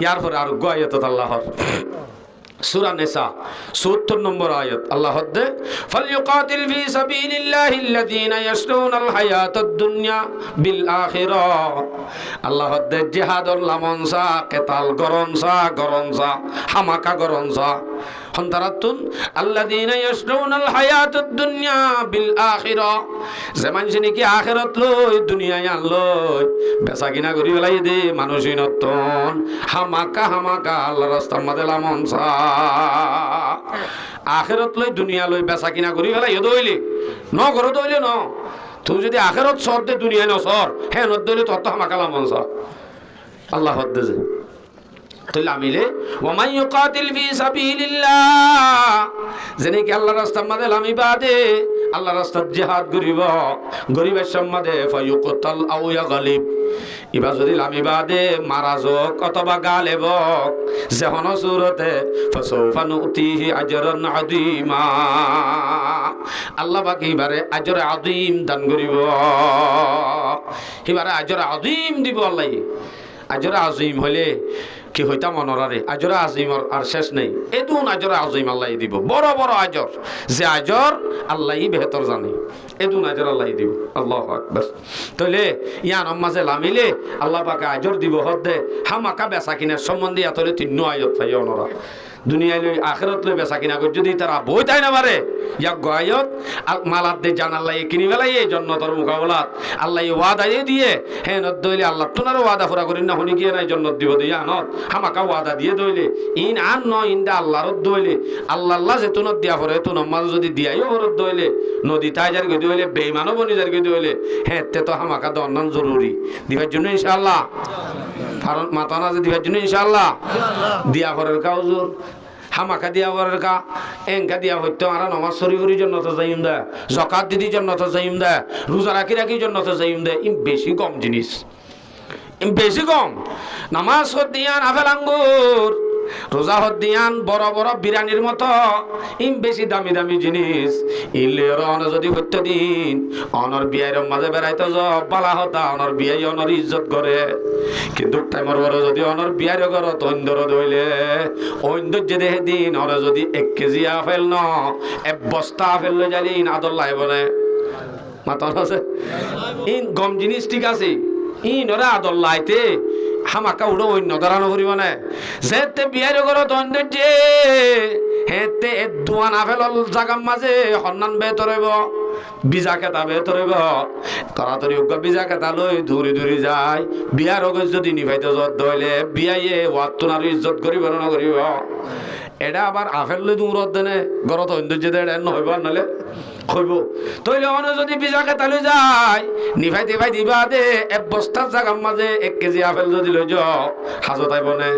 ইয়ার পরে আর গোয়ায়ত আল্লাহর সূরা নিসা ৭০ নম্বর আয়াত আল্লাহ হদ্দে ফালইউকাতিল ফি সাবিলিল্লাহিল্লাযীনা ইয়াশরুনাল হায়াতাদ দুনিয়া বিল আখিরাহ, আল্লাহ হদ্দে জিহাদর লামনসা কেতাল গরনসা হামাকা গরনসা হন্তারাতুন আল্লাযীনা ইয়াশরুনাল হায়াতাদ দুনিয়া বিল আখিরাহ, যে মানুষ নাকি আখিরাত লই দুনিয়ায় আনলই বেচা কিনা করি ফেলাই দে মানুষই নতুন হামাকা আল্লাহ রাস্তার মাঝে লামনসা আখিরাত লই দুনিয়া লই বেচা কিনা করি ফেলাই দইলে ন ঘর দইলে ন, তুই যদি আখিরাত সর দে দুনিয়ায় ন সর হ্যাঁ ন দইলে তত হামাকা লামনসা আল্লাহ হদ্দে যে তইলে আমিলে ওয়ামান ইউকাতিল ফি সাবিলিল্লাহ, যেনে কি আল্লাহ রাস্তার মাঝে লামি বাদে আল্লাহ রাস্তার জিহাদ করিব গরিবের সম্মাদে ফায়ুকতাল আও ইয়াগলিব, এবার যদি লামি বাদে মারা যাক অথবা গালেব যেহন সুরতে ফাসাউফা নুতিহি আজরান আযীমা, আল্লাহ বাকি এবারে আজর আযীম দান করিব, এবারে আজর আযীম দিব আল্লাহ। আজর আযীম হইলে কি হইতা মনরারে আজর আযীমর আর শেষ নেই, এদুন আজর আযীম আল্লাহ দিব, বড় বড় আজর, যে আজর আল্লাহই বেহতর জানে, এদুন আজর আল্লাহ দিব। আল্লাহু আকবার। তাইলে ইয়ান মাঝে লামিলে আল্লাহ পাকে আজর দিব হদ্দে হামাকা বেচা কিনার সম্বন্ধে এতলে ৩ আয়াত পাই ওনারা দুনিয়ায় লই আখিরাত লই বেচা কিনা করে যদি তারা বই তাই না পারে ইয়া গয়াত মালাত দে জান আল্লাহ কিনি ফেলাই এই জান্নাতের মুকাবলাত আল্লাহ ওয়াদা দিয়ে হে ন দইলে আল্লাহ তোনার ওয়াদা পুরা করিন না হনি কি নাই জান্নাত দিব দিয়া নত হামাকা ওয়াদা দিয়ে দইলে ইন আন ন ইনদা আল্লাহর দইলে আল্লাহ যে তোনত দিয়া পরে তো নমাজ যদি দিয়াইও হরত দইলে নদী তাইজার গে দইলে বেঈমানও বনি যার গে দইলে হে তে তো হামাকা দন্নান জরুরি দিবার জন্য ইনশাআল্লাহ ফারন মাতানা যে দিবার জন্য ইনশাআল্লাহ দিয়া পরের কাউজুর হামাকা দিয়া পরের কা এঙ্কা দিয়া হইতো আর নামাজ শরীফের জন্য তো যাইম দে যাকাত দিদি জন্য তো যাইম দে রোজা রাখি জন্য তো যাইম দে ইম বেশি কম জিনিস বেশি কম নামাজ হদিয়ান আপেল আঙ্গুর রোজা হদিয়ান বড় বড় বিরানির মতো ইম বেশি দামি দামি জিনিস ইলে রন যদি হইতে দিন অনর বিয়ের মাঝে বেড়াইতে যাব বালা হতা অনর বিয়ে অনর ইজ্জত করে কিন্তু টাইমর বড় যদি অনর বিয়ের ঘর তন্দর দইলে অন্দর যে দেহে দিন ওরা যদি 1 কেজি আপেল ন 1 বস্তা আপেল লই যাইন আদর লাইবনে মাথা আছে ইন গম জিনিস ঠিক আছে ইন ওরা আদর লাইতে হামাকা উড়ো অন্য দাঁড়ানো করিব না যেতে বিয়ের ঘরত অন্য যে হেতে দোয়ান আপেল জাগার মাঝে সন্ধান বেতর হইব বিজা খেতা বেতর হইব তাড়াতাড়ি বিজা খেতা লই দূরি যায় বিয়ার অগজ যদি নিভাইতে যত দইলে বিয়াইয়ে ওয়াত্তুন আর ইজ্জত করিব না করিব এটা আবার আপেল লই দূরত দেনে ঘরত অন্য যে এটা নহইব নালে হইব তইলে অনে যদি বিজা খেতা লই যায় নিভাইতে ভাই দিবা দে 1 বস্তার জাগার মাঝে 1 কেজি আপেল যদি লই যাও হাজত আইব না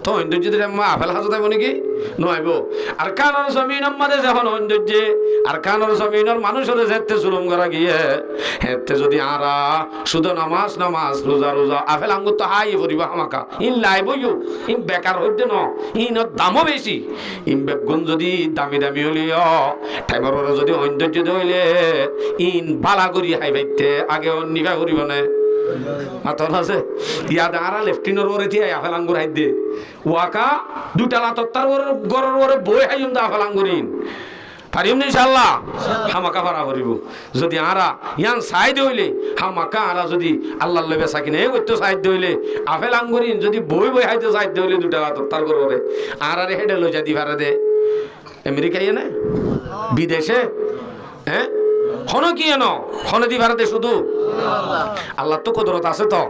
তো অন্য যদি আপেল হাজত আইব নাকি নইব আর কানর জমিনের মাঝে যখন সৌন্দর্যে আর কানর জমিনের মানুষের যেতে জুলুম করা গিয়ে হেতে যদি আরা শুধু নামাজ নামাজ রোজা রোজা আফেল আঙ্গুর তো হাই পড়িব আমাকা ইন লাইবইও ইন বেকার হইতে ন ইনত দামও বেশি ইন বেগুন যদি দামি দামি হলিও টাইমর যদি সৌন্দর্য হইলে ইন বালা করি হাই বাইতে আগে নিভা করিব না মাতন আছে ইয়াদ আরা লেফটিনের ওরে দিয়ে আফেল আঙ্গুর হাই দে ওয়াকা দুটা লাতর ওর গরর ওরে বই হাইম দা আফেল আঙ্গুরিন পারিম ইনশাআল্লাহ হামাকা পারা করিব যদি আরা ইয়ান সাইড হইলে হামাকা আরা যদি আল্লাহর লবে সাকিনে এই করতে সাইড হইলে আফেল আঙ্গুরিন যদি বই বই হাইতে সাইড হইলে দুটা লাতর গররে আরারে হেডে লই যাদি পারে দে আমেরিকায় না বিদেশে হ্যাঁ হন কি এন হন দি ভারতে শুধু আল্লাহ তো কুদরত আছে তো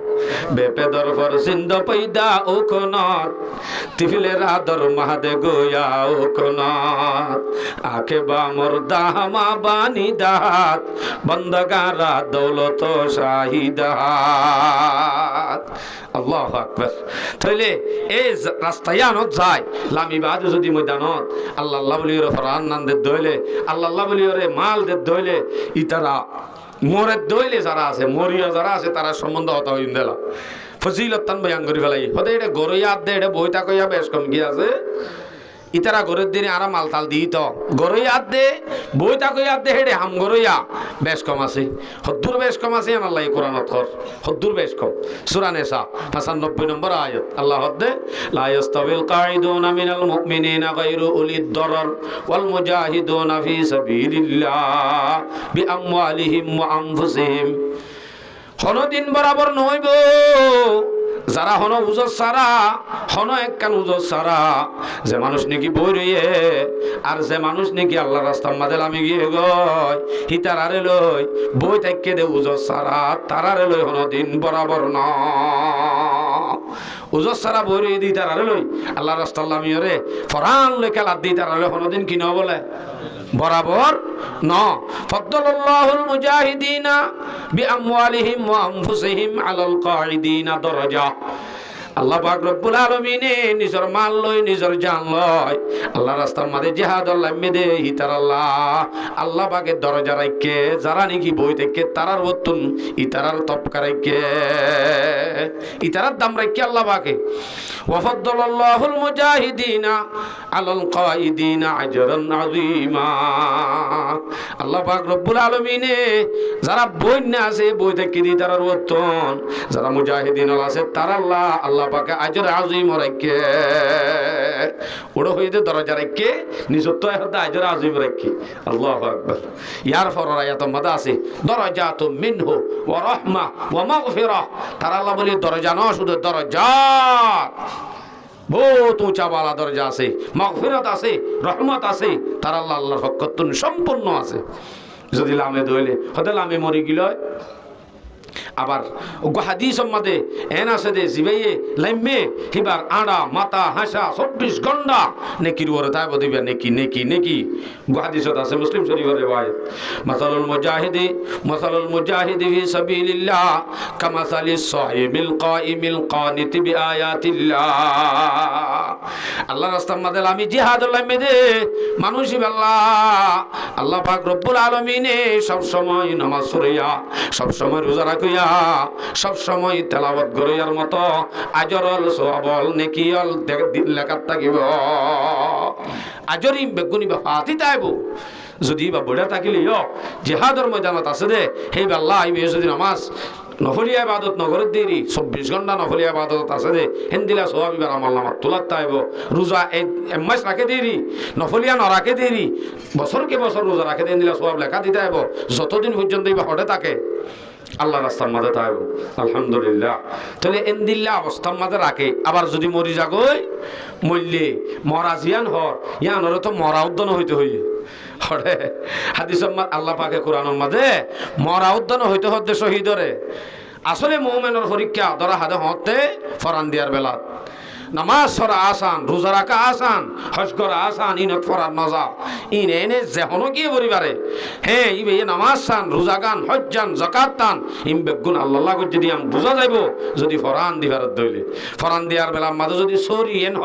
বেপেদর ফর সিন্ধ পয়দা ও কোনত তিফিলে রাদর মাহাদে গোয়া ও কোনত আকে বা মোর দাহমা বানি দাহাত বন্দগারা দৌলত শাহিদাত আল্লাহু আকবার তাইলে এই রাস্তায় আনত যায় লামিবাদ যদি ময়দানত আল্লাহ আল্লাহ বলির ফরান নান্দে দইলে আল্লাহ আল্লাহ বলিরে মাল দে দইলে ইতারা মোরে দইলে যারা আছে মরিয়া যারা আছে তারা সম্বন্ধ হতা হইন দেলা ফজিলত তান বয়ান করি ফেলাই হতে এটা গরইয়া দে এটা বইতা কইয়া বেশ কম কি আছে ইতারা গরের দিনে আরা মাল তাল দিই তো গরইয়া দে বইতা কইয়া দে হেডে হাম গরইয়া বেশ কম আছে হদ্দুর বেশ কম আছে আল্লাহ কোরআনত কর হদ্দুর বেশ কম সূরা নিসা 95 নম্বর আয়াত আল্লাহ হদ্দে লা ইয়াস্তাবিল কাঈদুনা মিনাল মুমিনিনা গায়রু উলিদ দরার ওয়াল মুজাহিদুনা ফি সাবিলিল্লাহ বিআমওয়ালিহিম ওয়া আনফুসিহিম কোনদিন বরাবর নইব যারা হন উজর সারা হন একখান উজর সারা যে মানুষ নাকি বই রইয়ে আর যে মানুষ নাকি আল্লাহ রাস্তার মাঝে আমি গিয়ে গয় হি তারারে লই বই থাককে দে উজর সারা তারারে লই হন দিন বরাবর ন উজর সারা বই রই দি তারারে লই আল্লাহ রাস্তার লামিয়রে ফরান লই খেলা দি তারারে হন দিন কি ন বলে বরাবর ন ফদ্দালাল্লাহুল মুজাহিদিনা বিআমওয়ালিহিম ওয়া আনফুসিহিম আলাল কাঈদিনা দারাজা আল্লাহ পাক রব্বুল আলামিন নিজের মাল লই নিজের জান লই আল্লাহ রাস্তার মাঝে জিহাদর লাম্মে দে ইতার আল্লাহ পাকের দরজা রাখকে যারা নাকি বই থেকে তারার বতুন ইতারার তপকা রাখকে ইতারার দাম রাখকে আল্লাহ পাকে ওয়া ফাদ্দালাল্লাহুল মুজাহিদিনা আলাল কাঈদিনা আজরান আযীমা আল্লাহ পাক রব্বুল আলামিন যারা বই না আছে বই থেকে দি তারার বতুন যারা মুজাহিদিন আছে তারা আল্লাহ পাকে আজর আযীম রাখে ওড় হইতে দরজা রাখে নিজত্ব হতে আজর আযীম রাখে আল্লাহু আকবার ইয়ার ফরর আয়াত মাদা আছে দরজাতু মিনহু ওয়া রাহমা ওয়া মাগফিরাহ তার আল্লাহ বলে দরজা না শুধু দরজা বহুত উঁচা বালা দরজা আছে মাগফিরাত আছে রহমত আছে তার আল্লাহ আল্লাহর পক্ষ সম্পূর্ণ আছে যদি লামে দইলে হতে লামে মরি গিল আবার হাদিস মধ্যে এন আছে দে জিবাইয়ে লাইমে হিবার আড়া মাথা হাসা 24 ঘন্টা নেকির ওরে তাই বদিবে নেকি নেকি নেকি হাদিসত আছে মুসলিম শরীফের riwayat মাসালুল মুজাহিদি ফি সাবিলিল্লাহ কামাসালিস সাহিবিল কাইমিল কানিতি বিআয়াতিল্লাহ আল্লাহর রাস্তার মধ্যে আমি জিহাদুল লাইমে দে মানুষই আল্লাহ পাক রব্বুল আলামিন সব সময় নামাজ পড়িয়া সব সময় রোজা রাখিয়া সব সময় তেলাওয়াত করিয়ার মতো আজরল সওয়াবল নেকিয়ল লেখাত থাকিব আজরিম বেগুনি বা ফাতি তাইব যদি বা বড়া থাকিলে জিহাদর ময়দানত আছে দে সেই আল্লাহ আইবে যদি নামাজ নফলিয়া ইবাদত নগরের দেরি 24 ঘন্টা নফলিয়া ইবাদত আছে দে হেন্দিলা সওয়াব ইবার আমল নামাত তোলাত তাইব রোজা এক মাস রাখে দেরি নফলিয়া ন রাখে দেরি বছরকে বছর রোজা রাখে হেন্দিলা সওয়াব লেখা দিতে আইব যতদিন পর্যন্ত ইবা হটে থাকে আল্লাহ রাস্তার মাঝে তাইব আলহামদুলিল্লাহ তাহলে এন্দিল্লা অবস্থার মাঝে রাখে আবার যদি মরি যাগই মরলে মরা জিয়ান হর ইয়ানরে তো মরা উদ্যান হইতে হই হরে হাদিস আল্লাহ পাকে কোরআনের মাঝে মরা উদ্যান হইতে হতে শহীদরে আসলে মুমিনের পরীক্ষা ধরা হাতে হতে ফরান দিয়ার বেলা নামাজ পড়া আসান, রোজা রাখা আসান, হজ করা আসান, ইনত পড়ার মজা ইনে এনে যেহনো কি পরিবারে হ্যাঁ ইবে নামাজ সান, রোজা গান, হজ যান, জাকাত টান ইম বেগুন আল্লাহ করে যদি আম বুঝা যাইব যদি ফরান দিবার দইলে ফরান দিয়ার বেলা মাঝে যদি সরি এন হ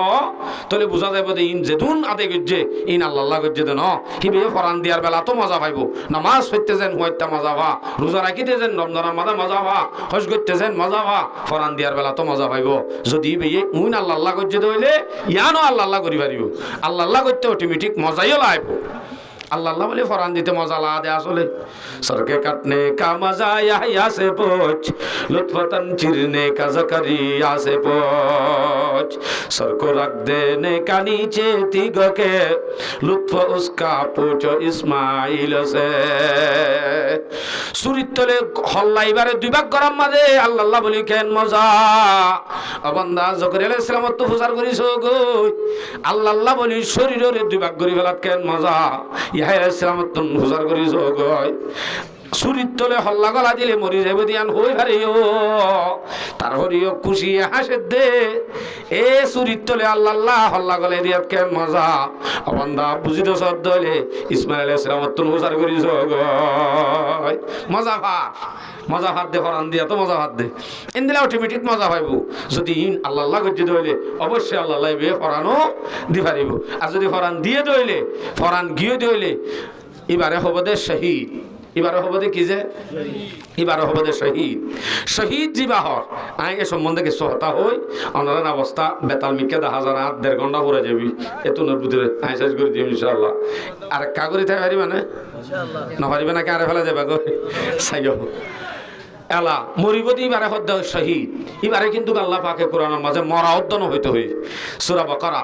তাহলে বুঝা যাইব যে ইন যেদুন আদে গজ্জে ইন আল্লাহ গজ্জে দেন হিবে ফরান দিয়ার বেলা তো মজা পাইব। নামাজ পড়তে যেন হইতা মজা ভা, রোজা রাখিতে যেন রমজানের মাঝে মজা ভা, হজ করতে যেন মজা ভা, ফরান দিয়ার বেলা তো মজা পাইব। যদি বেয়ে উইন আল্লাহ গজ্জে দইলে ইয়ানো আল্লাহ করি পারিব, আল্লাহ করতে অটোমেটিক মজাইও লাইব। আল্লাহ বলে ফরান দিতে মজা লাগে আসলে। সরকে কাটনে কা মজা ইয়া সে পোচ, লুৎফতন চিরনে কা জকরিয়া সে পোচ, সর কো রখ দেনে কা নিচে তিগো কে, লুৎফ উসকা পোচো ইসমাইল সে। সুরিত তলে হল্লাইবারে দুই ভাগ গরম মাঝে আল্লাহ বলি কেন মজা। অবন্দা জকরিয়া আলাইহিস সালাম তো ফুজার করিস গো, আল্লাহ বলি শরীরের দুই ভাগ করি ফেলাত কেন মজা। ইয়া আলাইহিস সালাম তো ফুজার করিস গো, সুরিত তলে হল্লা গলা দিলে মরি যাবে দিয়ান হই হারিও তারপরেও খুশি হাসে দে এ সুরিত তলে আল্লাহ হল্লা গলে দিয়াত কেন মজা। অবন্দা বুঝিত শব্দ হলে ইসমাইল আলাইহিস সালাম তো ফুজার করিস গো, মজা ভাত মজা ভাত দে ফরান দিয়া তো মজা ভাত দে এন দিলে অটোমেটিক মজা পাইব। যদি ইন আল্লাহ গজ্জি দইলে অবশ্যই আল্লাহ বে ফরানও দি পারিব। আর যদি ফরান দিয়ে দইলে ফরান গিয়ে দইলে এবারে হব দে শহীদ, এবারে হব দে কি যে এবারে হব দে শহীদ। শহীদ জিবাহর আই এ সম্বন্ধে কিছু হতা হই অনারান অবস্থা বেতাল মিকে 10,000 1.5 ঘন্টা পরে যাবি এতনের ভিতরে আই শেষ করে দিই ইনশাআল্লাহ। আর কাগরি থাই পারিবা না ইনশাআল্লাহ, না পারিবে না কারে ফেলা যাবে গো সাইও এলা মরিবদি এবারে হদ্দ শহীদ। এবারে কিন্তু আল্লাহ পাকে কোরআনের মাঝে মরা উদ্যান হইতে হই। সূরা বাকারা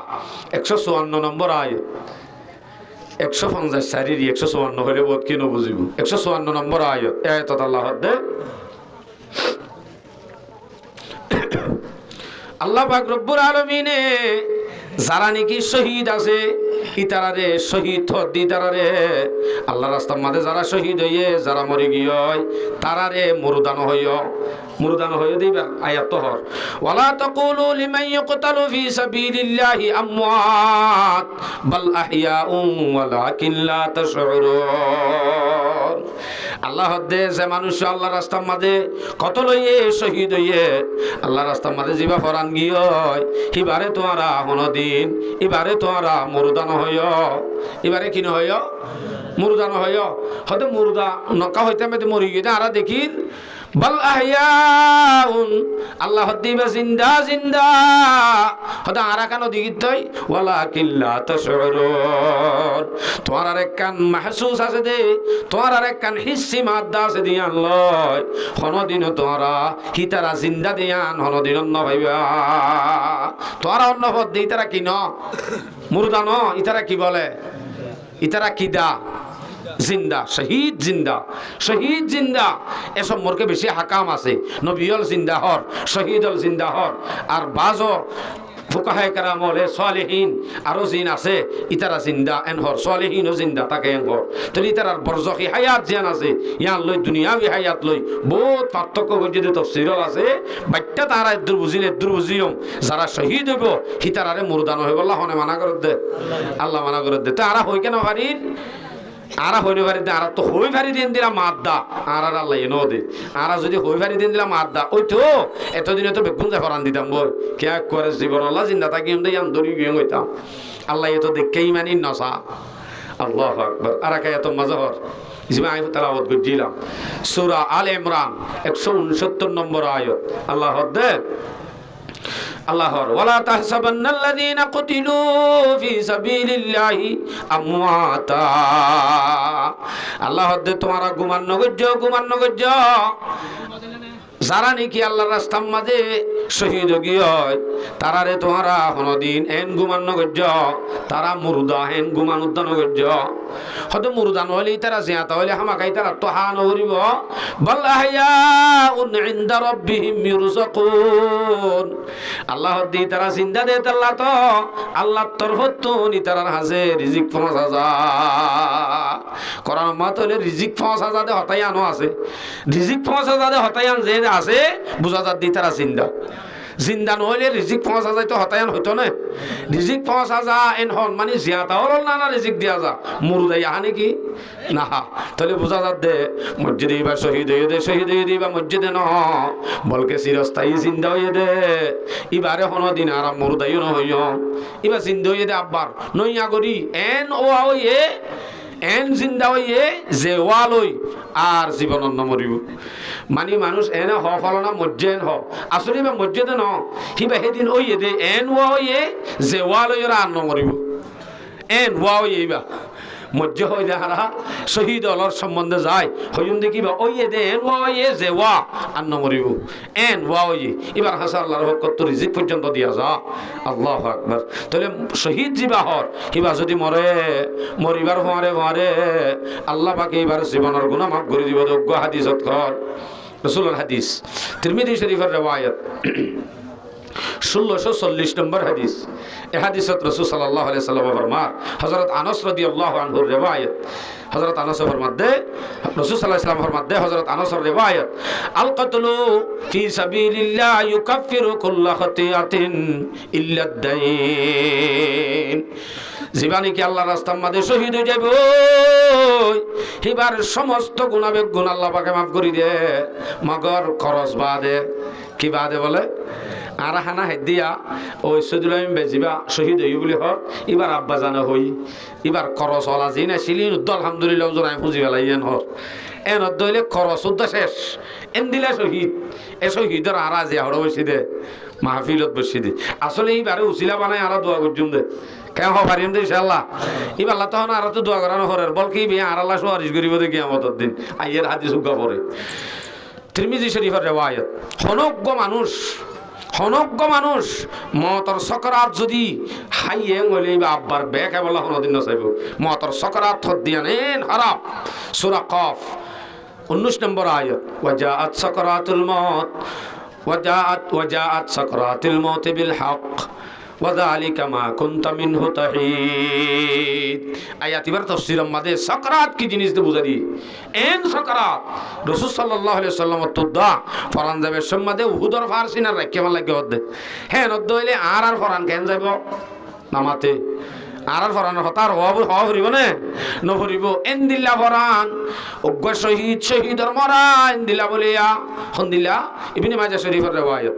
154 নম্বর আয়াত, 150 শারীরি 154 হলে বহুত কি বুঝিব। 154 নম্বর আয়াত আয়াত আল্লাহ দে আল্লাহ পাক রব্বুল আলামিনে যারা নাকি শহীদ আছে ইতারারে শহীদ হদ্দি তারারে আল্লাহ রাস্তার মাঝে যারা শহীদ হইয়ে যারা মরে গিয়ে তারারে মুরদান হইয়ে দিবা আয়াত হর ওয়ালা তাকুলু লিমান ইয়াকতালু ফি সাবিলিল্লাহি আমওয়াত বাল আহইয়াউম ওয়ালাকিন লা তাশউরুন। আল্লাহ দে যে মানুষ আল্লাহ রাস্তার মাঝে কত লইয়ে শহীদ হইয়ে আল্লাহ রাস্তার মাঝে জিবা ফরান গিয়ে এবারে তোমরা হনদিন এবারে তোমরা মুরদান হইয়, এবারে কি নহইয় মুরদান হইয়। হয়তো মুরদা নকা হইতে মেতে মরি গিয়ে আর দেখি বাল আহইয়াউন আল্লাহ দিবা জিন্দা জিন্দা হয়তো আরা কানো দিগিত তই ওয়ালাকিন লা তাশউরুন। তোমার আর এক কান মাহসুস আছে দে, তোমার আর এক কান হিসি মাদ্দা আছে দিয়ান লয় হনদিন তোমরা হিতারা জিন্দা দিয়ান হনদিন অন্য ভাইবা তোমরা অন্য পদ দি তারা কি ন মুরদা ন ইতারা কি বলে ইতারা কি দা জিন্দা শহীদ জিন্দা শহীদ জিন্দা এ সম্পর্কে বেশি হাকাম আছে। নবীল জিন্দা হর শহীদল জিন্দা হর আর বাজো ফুকাহায়ে কেরাম হলে সালেহীন আরো জিন আছে ইতারা জিন্দা এনহর সালেহীন ও জিন্দা তাকে এনহর তাহলে ইতারার বরজখী হায়াত জিয়ান আছে ইয়ান লই দুনিয়াবি হায়াত লই বহুত পার্থক্য গজিতে তফসিরল আছে। বাচ্চা তারা এদুর বুঝিও যারা শহীদ হইব হিতারারে মুরদান হইব আল্লাহ হনে মানা করে দে, আল্লাহ মানা করে দে। তারা হই কেন পারির আরা হইতে পারি আর তো হই ভারি দিন দিলাম মাদ্দা আর আল্লাহ এনো দে আরা যদি হই ভারি দিন দিলাম মাদ্দা ওই তো এতদিনে তো বেগুন যা ফরান দিতাম বই কে করে জীবন আল্লাহ জিন্দা থাকি আমি দড়ি গিয়ে হইতাম আল্লাহ এত দেখে ইমানি নসা আল্লাহ আকবার। আর কে এত মজাহর জিমা আমি তেলাওয়াত করছিলাম সূরা আলে ইমরান 169 নম্বর আয়াত আল্লাহ দে আল্লাহর ওয়ালা তাহসাবান্নাল্লাযীনা কুতিলু ফি সাবিলিল্লাহি আমওয়াতা। আল্লাহ দে তোমারা গুমান নগজ্জ যারা নাকি আল্লাহর রাস্তার মাঝে শহীদ গিয়ে তারারে তোমরা হনদিন এন গুমান নগজ্জ তারা মুরদা হেন গুমান উদ্যান নগজ্জ হয়তো মুরদান হইলে তারা জিয়াতা হইলে হামাকাই তারা তো হা নকরিব বাল আহইয়াউন ইনদা রাব্বিহিম ইরযাকুন। আল্লাহ দি তারা জিন্দা দে আল্লাহ তো আল্লাহর তরফত নি তারার হাজে রিজিক 5000 কোরআন মাতলে রিজিক 5000 দে হতাই আনো আছে রিজিক 5000 দে হতাই আন যে আছে বুঝা যা দি তারা জিন্দা জিন্দা নহলে রিজিক পৌঁছা যায় তো হতায়ন হইতো না রিজিক পৌঁছা যা এন হন মানে জিয়াতা হল না রিজিক দিয়া যা মুরুদাই আহা নাকি না তাহলে বোঝা যাত দে মসজিদে এবার শহীদ হয়ে দে বা মসজিদে ন বলকে চিরস্থায়ী জিন্দা হয়ে দে এবারে হন দিন আর মুরুদাইও নহইয় এবার জিন্দা হয়ে দে আব্বার নইয়া করি এন ও এ এন জিন্দা হইয়ে যে ওয়ালই আর জীবন মরিব মানে মানুষ এনে হ ফলনা মজ্জেন হ আসলে বা মজ্জেদে ন হিবা সেদিন ওইয়ে দে এন ওয়া হইয়ে যে ওয়ালই আর মরিব এন ওয়া হইয়ে বা মজ্জ হয়ে যাহারা শহীদ অলর সম্বন্ধে যায় হইম দেখিবা ওইয়ে দে এন ওয়া হইয়ে যে ওয়া আর মরিব এন ওয়া হইয়ে এবার হাসা আল্লাহর হক কত রিজিক পর্যন্ত দিয়া যা আল্লাহু আকবার তাহলে শহীদ জিবা হর হিবা যদি মরে মরিবার ভারে আল্লাহ পাকে এবার জীবনের গুনাহ মাফ করে দিব যোগ্য হাদিসত কর রাসূলের হাদিস তিরমিজি শরীফের riwayat 1640 নম্বর হাদিস এই হাদিসত রাসূল সাল্লাল্লাহু আলাইহি সাল্লাম ফরমান হযরত আনাস রাদিয়াল্লাহু আনহুর riwayat হযরত আনাস ফরমাতে রাসূল সাল্লাল্লাহু আলাইহি সাল্লাম ফরমাতে হযরত আনাসের riwayat আল কতলু ফি সাবিলিল্লাহ ইউকাফিরু কুল্লা খাতিয়াতিন ইল্লা আদ-দাইন জীবানী কি আল্লাহর রাস্তার মধ্যে শহীদ হয়ে যাবে এবার সমস্ত গুনাহ গুণ আল্লাহ পাকে মাফ করে দে মগর খরচ বাদে কি বাদে বলে আর হানা হেদিয়া ওই সদুল আমি বেজিবা শহীদ হই বলি হর এবার আব্বা জানা হই এবার খরচ হলা যি না ছিলি আলহামদুলিল্লাহ জোনাই পুঁজি পেলাই এন হর এন দইলে খরচ উদ্দা শেষ এন দিলা শহীদ এ শহীদের আর আজি হর বসি দে মাহফিলত বসি দে আসলে এইবারে উচিলা বানাই আর দোয়া করছুন দে কেন পারিম দে ইনশাআল্লাহ এবার আল্লাহ তখন আর তো দোয়া করানো হরের বল কি বিয়া আর আল্লাহ সুয়ারিশ করিব দে কিয়ামতের দিন আইয়ের হাদিস উগা পড়ে তিরমিজি শরীফের riwayat হনজ্ঞ মানুষ মতর সকরাত যদি হাইয়ে হইলে বা আব্বার বেকে বলা কোনদিন নচাইব মতর সকরাত দিয়ানেন হারাপ সূরা কফ 19 নম্বর আয়াত ওয়াজাআত সাকরাতুল মউত ওয়াজাআত সাকরাতুল মউত বিল হক ওয়াযালিকা মা কুনতা মিনহু তাহিদ আয়াত এবার তাফসীরের মধ্যে সাকরাত কি জিনিস তে বুঝাই এন সাকরাত রাসূল সাল্লাল্লাহু আলাইহি সাল্লাম তুদা ফরান যাবে সম্মাদে উহুদর ফারসিনা রাখে ভাল লাগে হদে হ্যাঁ নদ হইলে আর ফরান কেন যাইব নামাতে আর ফরানোর হতার হওয়া ফুরিব নে নফুরিব এন দিল্লা ফরান অজ্ঞ শহীদর মরা এন দিল্লা বলিয়া হন দিল্লা ইবনে মাজাহ শরীফের riwayat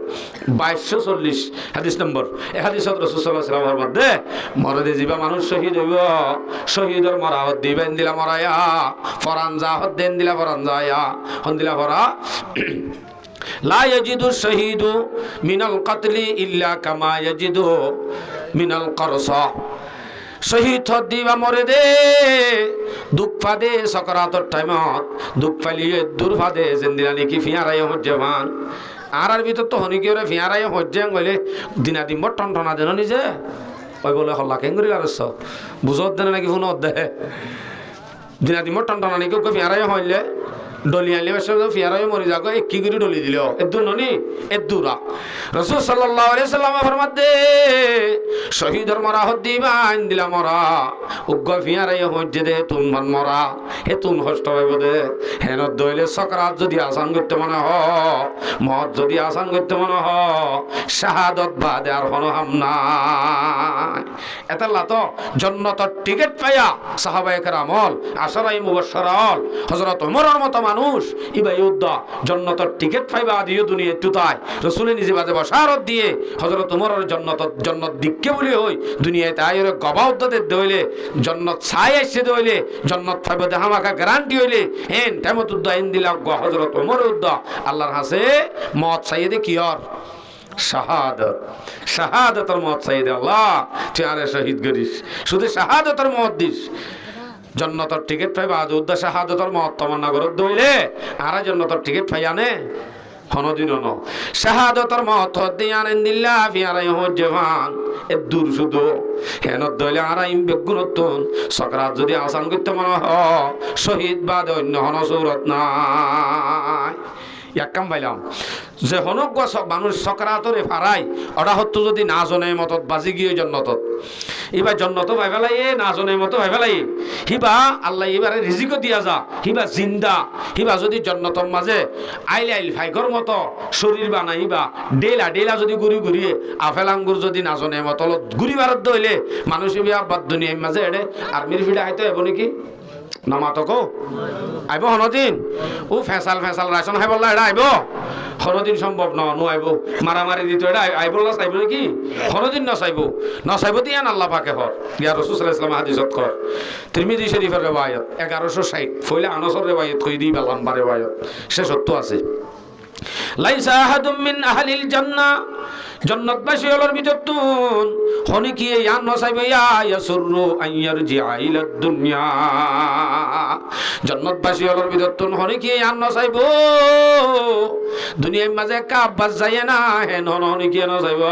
2240 হাদিস নম্বর এই হাদিসত রাসূল সাল্লাল্লাহু আলাইহি ওয়াসাল্লামের মধ্যে মরদে জিবা মানুষ শহীদ হইব শহীদর মরা হদ দিবেন দিলা মরায়া ফরান যা হদ দেন দিলা ফরান যায়া হন দিলা ফরা লা ইয়াজিদু শাহীদু মিনাল কাতলি ইল্লা কামা ইয়াজিদু মিনাল করসা শহীদ দিবা মরে দে দুঃখ ফাদে সকরাতর টাইমত দুঃখ ফালিয়ে দূর ফাদে জিন্দিরানি কি ফিয়ারাই হজ্জামান আর ভিতর তো হনি কি ওরে ফিয়ারাই হজ্জাং বলে দিনাদিম টন টনা দেন নিজে ওই বলে হল্লা কেঙ্গুরি লারছ বুঝত দেন নাকি ফোন দে দিনাদিম টন টনা নাকি ওকে ফিয়ারাই হইলে ডলি আনলে ফিয়ারাই মরি যাগো কি করে ডলি দিল এদুর ননি এদুরা রাসূল সাল্লাল্লাহু আলাইহি সাল্লাম ফরমাতে শহীদর মরা হদ দিবা আইন দিলা মরা উগ্গ ফিয়ারাই হজ্জে দে তুন মান মরা হে তুন হষ্ট হইব দে হেন দইলে সকরাত যদি আসান করতে মনে হ মত যদি আসান করতে মনে হ শাহাদাত বাদে আর কোনো হাম নাই এতাল্লা তো জান্নাতের টিকিট পাইয়া সাহাবায়ে কেরামল আশরায়ে মুবাশশারাল হযরত ওমরের মতো মানুষ ইবাই উদ্দা জান্নাতের টিকিট পাইবা দিও দুনিয়া তুতায় রাসূল নিজে বাজে বশারত দিয়ে হযরত ওমরের জান্নাত দিককে বলি হই দুনিয়ায় তাইরে গবাউদ্দ দে দইলে জান্নাত ছাই আইছে দইলে জান্নাত পাইবা দেহামাকা গ্যারান্টি হইলে হেন টাইমত উদ্দা ইন দিলা হযরত ওমর উদ্দা আল্লাহর হাসে মত চাইদে কি আর শাহাদাতের মত চাইদে আল্লাহ তুই আরে শহীদ করিস শুধু শাহাদাতের মত দিস জান্নাতের টিকিট পাইবা আজ উদ্দা শাহাদাতের মত তমন্না করত দইলে আর জান্নাতের টিকিট পাই আনে হনদিন ন শাহাদাতের মত দিয়ান দিল্লাহ ফিয়ারাই হজ্জামান এ দূর শুধু হেন দইলে আর ইম বেগুনতন সকরাত যদি আসান করতে মনে হ শহীদ বাদে অন্য হন সূরত নাই এক কাম পাইলাম যে হনক মানুষ সকারাতরে ফারাই ওরা হতো যদি না জনের মতত বাজি গিয়ে জন্নতত এবার জন্নত ভাই ফেলাই না জনের মতো ভাই ফেলাই হিবা আল্লাহ এবারে রিজিকও দিয়া যা হিবা জিন্দা হিবা যদি জন্নতর মাঝে আইল আইল ফাইকর মতো শরীর বানাইবা ডেলা ডেলা যদি ঘুরি ঘুরিয়ে আপেল আঙ্গুর যদি না জনের মতো ঘুরি বারত হইলে মানুষ বিয়া বাদ দুনিয়ার মাঝে এড়ে আর্মির ফিডা আইতে হবো নাকি নামাতকো আইব হনদিন ও ফেসাল ফেসাল রাশন খাই বললা এটা আইব হনদিন সম্ভব নো আইব মারামারি দিত এটা আইব না চাইব নাকি হনদিন নচাইব দিয়ান আল্লাহ পাকে হর ইয়া রাসূল সাল্লাল্লাহু আলাইহি ওয়াসাল্লাম হাদিসত কর তিরমিজি শরীফের রিওয়ায়াত 1160 ফইলা আনাসর রিওয়ায়াত কই দিবা লম্বা রিওয়ায়াত সে সত্য আছে লাইসা আহাদুম মিন আহলিল জান্নাহ জন্নতবাসী হলোর ভিতর তুন হনি কি ইয়ান নসাইবে ইয়াসুরু আইয়ারজিআ ইলা দুনিয়া জন্নতবাসী হলোর ভিতর তুন হনি কি ইয়ান নসাইব দুনিয়ার মাঝে কাবাস যায় না হেন হনি কি নসাইব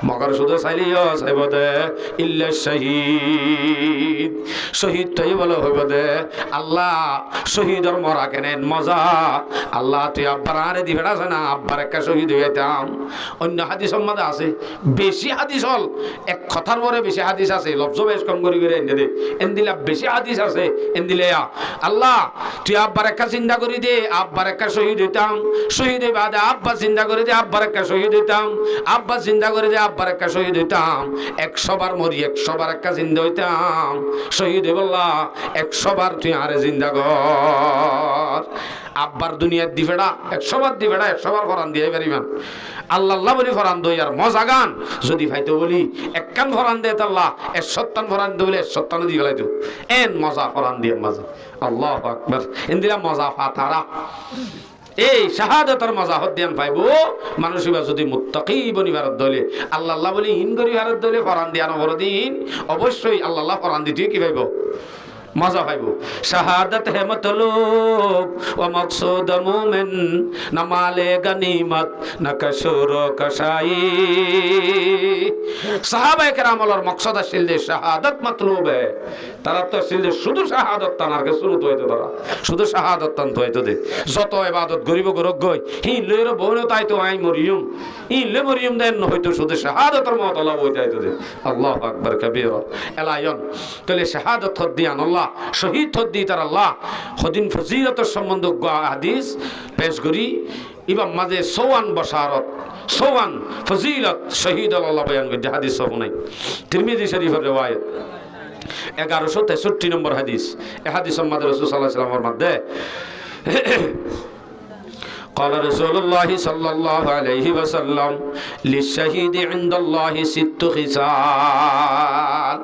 মগর শুধু চাইলিও চাইব দে ইল্লা শহীদ শহীদ তাই বলে হইব দে আল্লাহ শহীদর মরা কেনেন মজা আল্লাহ তুই আব্বার আরে দিবে না আব্বার একটা শহীদ হইতাম অন্য হাদিস সম্মাদে আছে বেশি হাদিস হল এক কথার পরে বেশি হাদিস আছে লফজ বেশ কম করে এনে দে এন দিলা বেশি হাদিস আছে এন দিলে আল্লাহ তুই আব্বার একটা চিন্তা করি দে আব্বার একটা শহীদ হইতাম শহীদ বাদে আব্বা চিন্তা করে দে আব্বার একটা শহীদ হইতাম আব্বা চিন্তা করে দে আব্বার একটা শহীদ হইতাম 100 বার মরি 100 বার একটা জিন্দা হইতাম শহীদ বললা 100 বার তুই আরে জিন্দা কর আব্বার দুনিয়ার দিবেড়া 100 বার দিবেড়া 100 বার ফরান দিয়ে পারিবেন আল্লাহ আল্লাহ বলি ফরান দই আর মজা গান যদি ভাইতে বলি এক কান ফরান দে আল্লাহ 100 ফরান দইলে 100 দিয়ে গেলাই তো এন মজা ফরান দিয়ে মজা আল্লাহু আকবার ইন্দিরা মজা ফাতারা এই শাহাদাতের মজা হদ্দিয়ান পাইবো মানুষ যদি মুত্তাকি বনিবার দলে আল্লাহ আল্লাহ বলি ইন করিবার দলে ফরান দিয়া নবর দিন অবশ্যই আল্লাহ আল্লাহ ফরান দিতে কি পাইবো মজা পাইব শাহাদাত হে মতলুব ওয়া মাকসুদ মুমিন না মালে গনিমত না কসুর কসাই সাহাবায়ে কেরামর মকসদ আসিল যে শাহাদাত মতলুব হে তারা তো আসিল যে শুধু শাহাদাত তানার কে শুরু হইতো তারা শুধু শাহাদাত তান হইতো দে যত ইবাদত গরিব গরগ গই হি লইর বউন তাই তো আই মরিয়ম ই লে মরিয়ম দেন হইতো শুধু শাহাদাতের মত আল্লাহ হইতো দে আল্লাহু আকবার কবীরা এলায়ন তাহলে শাহাদাত দিয়ান আল্লাহ শহীদ হদ্দি তার আল্লাহ হদিন ফজিলতের সম্বন্ধ হাদিস পেশ করি ইমাম মাঝে সোয়ান বশারত সোয়ান ফজিলত শহীদ আল্লাহ বয়ান করছে হাদিস সব নাই তিরমিজি শরীফের রিওয়ায়াত 1163 নম্বর হাদিস এই হাদিস সম্বন্ধে রাসূল সাল্লাল্লাহু আলাইহি ওয়াসাল্লামের মধ্যে قال رسول الله صلى الله عليه وسلم للشهيد عند الله 6 خصال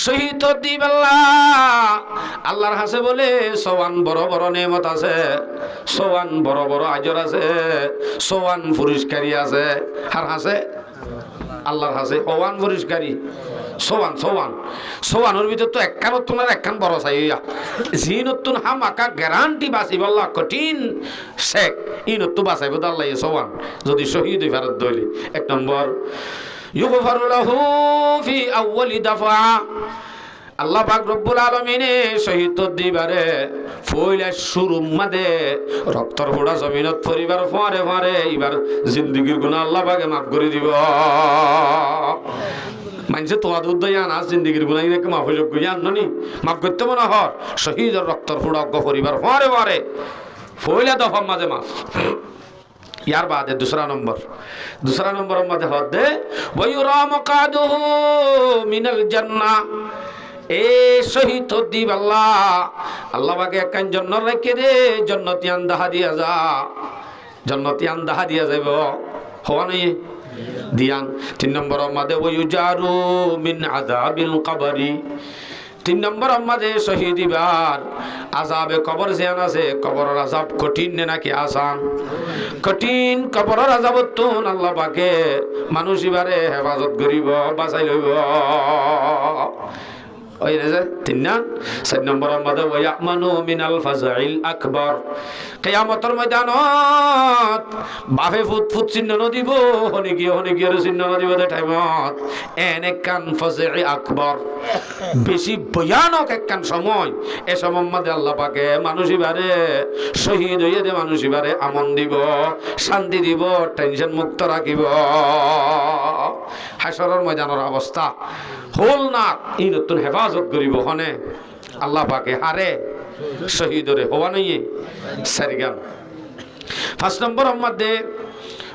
শহীদ দিব আল্লাহর কাছে বলে সোয়ান বড় বড় নেমত আছে সোয়ান বড় বড় আজর আছে সোয়ান পুরস্কারী আছে আর আছে আল্লাহর কাছে ওয়ান পুরস্কারী সোয়ান সোয়ান সোয়ানের ভিতর তো একখানত তোমার একখান বড় চাইয়া জিনতুন হামাকা গ্যারান্টি বাঁচিব আল্লাহ কঠিন শেখ ইনতো বাঁচাইব আল্লাহ সোয়ান যদি শহীদ ফেরত দইলি 1 নম্বর ইউগফারু লাহু ফি আউয়ালি দাফা আল্লাহ পাক রব্বুল আলামিনে শহীদ দিবারে ফইলা শুরু মাদে রক্তর ফোঁটা জমিনত পরিবার ফারে ফারে এবার জিন্দেগীর গুনাহ আল্লাহ পাকে মাফ করে দিব মানুষে তোমার উদ্দয়া না জিন্দেগীর গুনাহ ইনাকে মাফ হইল গুয়ান ননি মাফ করতে মনে হর শহীদের রক্তর ফোঁটা পরিবার ফারে ফারে ফইলা দফা মাঝে মাফ ইয়ার বাদে दूसरा নম্বরের মধ্যে হদে ওয়ায়ুরা মাকাদুহু মিনাল জান্নাহ এ শহীদ দিব আল্লাহ পাকে একখান জান্নাত রেখে দে জান্নাতি আন্দাহা দিয়া যা জান্নাতি আন্দাহা দিয়া যাইব হওয়া নাই দিয়ান 3 নম্বরের মধ্যে ওয়ায়ুজারু মিন আযাবিল কবরি 3 নম্বরের মধ্যে শহীদ দিবার আযাবে কবর যেন আছে কবরের আযাব কঠিন নাকি আসান কঠিন কবরের আযাবতুন আল্লাহ পাকে মানুষ ইবারে হেফাজত করিব বাঁচাই লইব ওই রে তিন না 4 নম্বর মধ্যে ওয়ায়ামানু মিনাল ফাজাইল আকবার কিয়ামতের ময়দানত বাফে ফুট চিহ্ন নদিব হনে গিয়ে চিহ্ন নদিব দে টাইমত এনে কান ফাজাই আকবার বেশি ভয়ানক একখান সময় এ সময় মধ্যে আল্লাহ পাকে মানুষই বারে শহীদ হইয়া দে মানুষই বারে আমন দিব শান্তি দিব টেনশন মুক্ত রাখিব হাসরের ময়দানের অবস্থা হল না ই নতুন হেফাজত করিব হনে আল্লাহ পাকে হারে শহীদরে হওয়া নাই সারিগান 5 নম্বর মধ্যে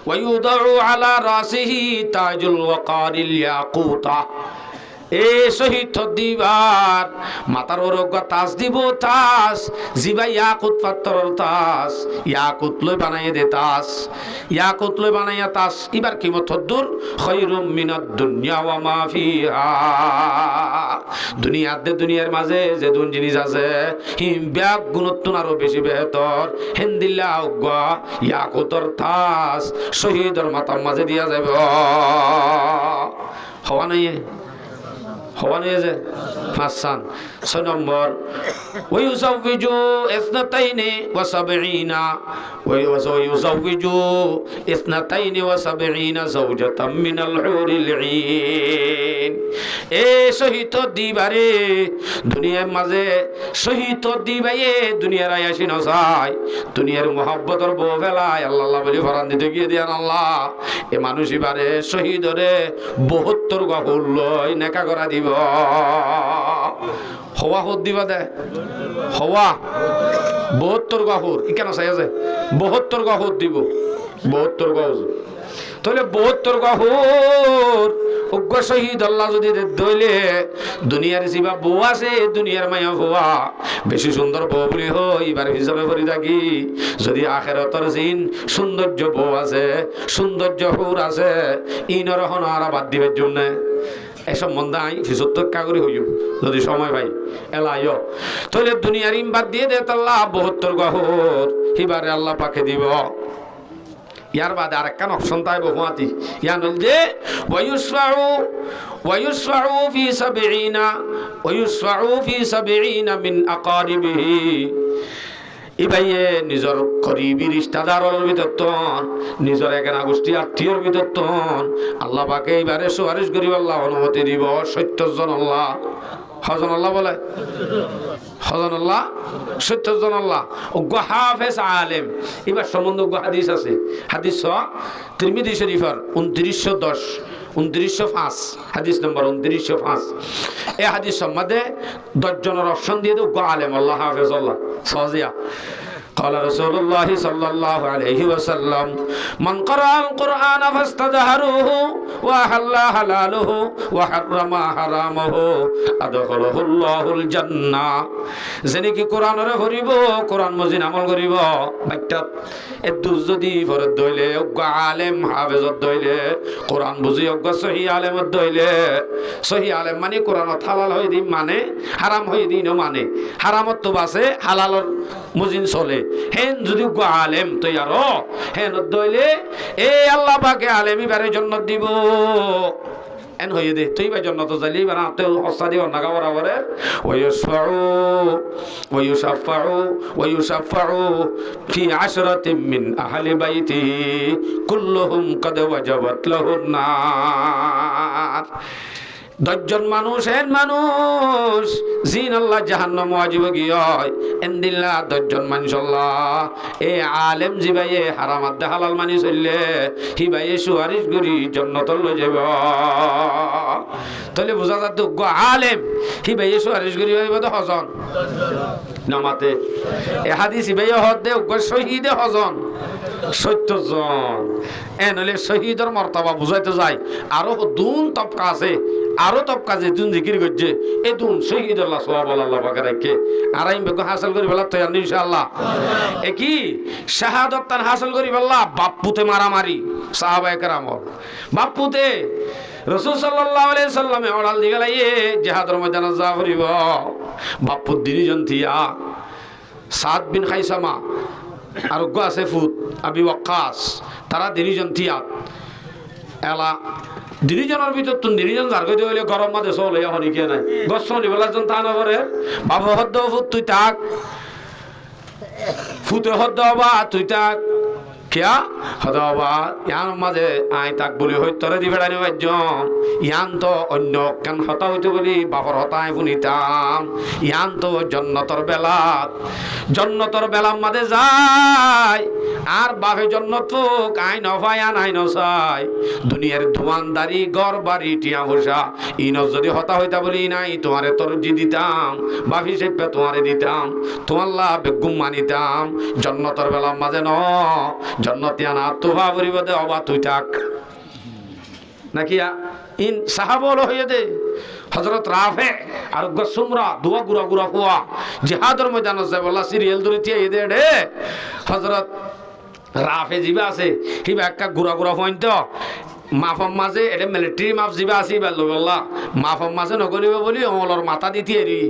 ওয়ায়ুদাউ আলা রাসিহি তাজুল ওয়াকারিল ইয়াকুতা এ শহীদ দিবার মাতার ওরগ তাজ দিব তাজ জিবা ইয়াকুত পাত্তর তাজ ইয়াকুত লই বানাইয়ে দে তাজ ইয়াকুত লই বানাইয়া তাজ এবার কিমত দূর খায়রুম মিনাদ দুনিয়া ওয়া মা ফিহা দুনিয়ার মাঝে যে দুন জিনিস আছে হিম ব্যাগ গুণত্ব আরো বেশি বেহতর হেন্দিল্লা উগা ইয়াকুতর তাজ শহীদর মাতার মাঝে দিয়া যাবে হওয়া নাই হওয়া নিয়ে যে 6 নম্বর ওয়ায়ুজাউযু ইসনাতাইনি ওয়া সাবঈনা ওয়ায়ুজাউযু ইসনাতাইনি ওয়া সাবঈনা যাওজাতাম মিনাল হুরিল ঈন এ শহীদ দিবারে দুনিয়ার মাঝে শহীদ দিবায়ে দুনিয়ার আয়াসি নসাই দুনিয়ার মোহাব্বতর বউ ফেলায় আল্লাহ বলি ফরান দিতে গিয়ে দিয়ান আল্লাহ এ মানুষই বারে শহীদরে 72 গাহুল লই নেকা করা দিব হওয়া হত দিবা দে হওয়া 72 গাহুর ইকেন চাই আছে 72 গাহুর দিব 72 গাহুর তাহলে 72 গাহুর উগ্র শহীদ আল্লাহ যদি দইলে দুনিয়ার জিবা বউ আছে দুনিয়ার মায়া হওয়া বেশি সুন্দর বউ বলি হইবার হিসাবে করি থাকি যদি আখেরাতর জিন সৌন্দর্য বউ আছে সৌন্দর্য হুর আছে ইনর হনারা বাদ দিবের জন্য এসব মন্দাই ফিসত্তর কাগরি হইব যদি সময় ভাই এলাইও তাহলে দুনিয়ার ইম বাদ দিয়ে দে আল্লাহ 72 গাহুর হিবারে আল্লাহ পাকে দিব ইয়ার বাদে আরেকখান অপশন তাই বহুয়াতি ইয়া নল যে ওয়ায়ুসফাউ ফি 70 মিন আকারিবিহি ইবাইয়ে নিজর করিবি রিশতাদারর ভিতর নিজর একানা গোষ্ঠী আত্মীয়র ভিতর আল্লাহ পাকে এবারে সুপারিশ করিব আল্লাহ অনুমতি দিব 70 জন আল্লাহ হজন আল্লাহ বলে হজন আল্লাহ 70 জন আল্লাহ ওগো হাফেজ আলেম এবার সম্বন্ধ হাদিস আছে হাদিস তিরমিজি শরীফের 2910 2905 হাদিস নম্বর 2905 এই হাদিস সম্বন্ধে 10 জনের অপশন দিয়ে দেব আলেম আল্লাহ হাফেজ আল্লাহ সহজিয়া قال رسول الله صلى الله عليه وسلم من قرأ القرآن فاستظهره وأحل حلاله وحرم حرامه أدخله الله الجنة যিনি কি কোরআনরে পড়িব কোরআন মজিদ আমল করিব একটা এদুজ যদি ফরদ দইলে অজ্ঞ আলেম হাফেজত দইলে কোরআন বুঝি অজ্ঞ সহি আলেমত দইলে সহি আলেম মানে কোরআনত হালাল হই দিন মানে হারাম হই দিন মানে হারামত তো বাসে হালালর মুজিন চলে হেন যদি গো আলেম তৈয়ার হেন দইলে এ আল্লাহ পাকে আলেমি বারে জান্নাত দিব এন হয়ে দে তুই ভাই জান্নাত যাইলি বানা তে হসা দিও নাগা বরাবরে ওয়ায়ুশাফাউ ফি 10 মিন আহলি বাইতি কুল্লুহুম কদ ওয়াজাবাত লাহুন নার 10 জন মানুষ এন মানুষ জিন আল্লাহ জাহান্নাম ওয়াজিব গিয় এন্দিল্লা 10 জন মানুষ আল্লাহ এ আলেম জিবাইয়ে হারামাত হালাল মানি চললে হিবাইয়ে সুয়ারিশ করি জান্নাতল লই যাব তাহলে বুঝা যাচ্ছে গো আলেম হিবাইয়ে সুয়ারিশ করি হইব তো হজন নামাতে এ হাদিস হিবাইয়ে হদ দে গো শহীদে হজন 70 জন এনলে শহীদের মর্তবা বুঝাইতে যায় আরো দুন তবকা আছে আরো তবকা যে দুন জিকির করছে এ দুন শহীদ আল্লাহ সওয়াব আল্লাহ পাকে রাখে আর আমি বেগ হাসিল করি বলা তো ইনশাআল্লাহ এ কি শাহাদাত তান হাসিল করি বলা বাপুতে মারামারি সাহাবায়ে কেরাম বাপুতে রাসূল সাল্লাল্লাহু আলাইহি সাল্লামে ওড়াল দিগলাইয়ে জিহাদের ময়দানে যা করিব বাপুর দিনি জন্তিয়া সাদ বিন খাইসামা আর আছে ফুত আবি ওয়াক্কাস তারা দিনি জন্তিয়া এলা দিরিজনের ভিতর তুন দিরিজন যার গইতে হইলে গরম মাঝে চলে এখন কে নাই গছ নিবেলা জন তা নগরে বাবু হদ্দ ফুট তুই তাক ফুতে হদ্দ বা তুই তাক কিয়া হদবা ইয়ার মাঝে আই তাক বলি হইতরে দি বেড়ানি বাজ্যম ইয়ান তো অন্য কেন হতা হইতে বলি বাপর হতায় শুনিতাম ইয়ান তো জন্নতর বেলার মাঝে যায় আর বাপে জন্নত আই নফায় আন আই নসাই দুনিয়ার ধোয়ানদারি গড় বাড়ি টিয়া বসা ইন যদি হতা হইতা বলি নাই তোমারে তরজি দিতাম বাপি সেপে তোমারে দিতাম তোমার লা বেগুম মানিতাম জন্নতর বেলার মাঝে ন জন্নতিয়ানা তোভা পরিবদে অবা তুই থাক নাকি ইন সাহাবল হয়ে দে হযরত রাফে আর গসুমরা দুয়া গুরা গুরা হুয়া জিহাদের ময়দান আছে বলা সিরিয়াল ধরে tie দে রে হযরত রাফে জিবা আছে হিবা একটা গুরা গুরা পয়েন্ট মাফম মাঝে এটা মিলিটারি মাফ জিবা আছে বল্লা মাফম মাঝে নগলিব বলি ওলর মাথা দিতি এরি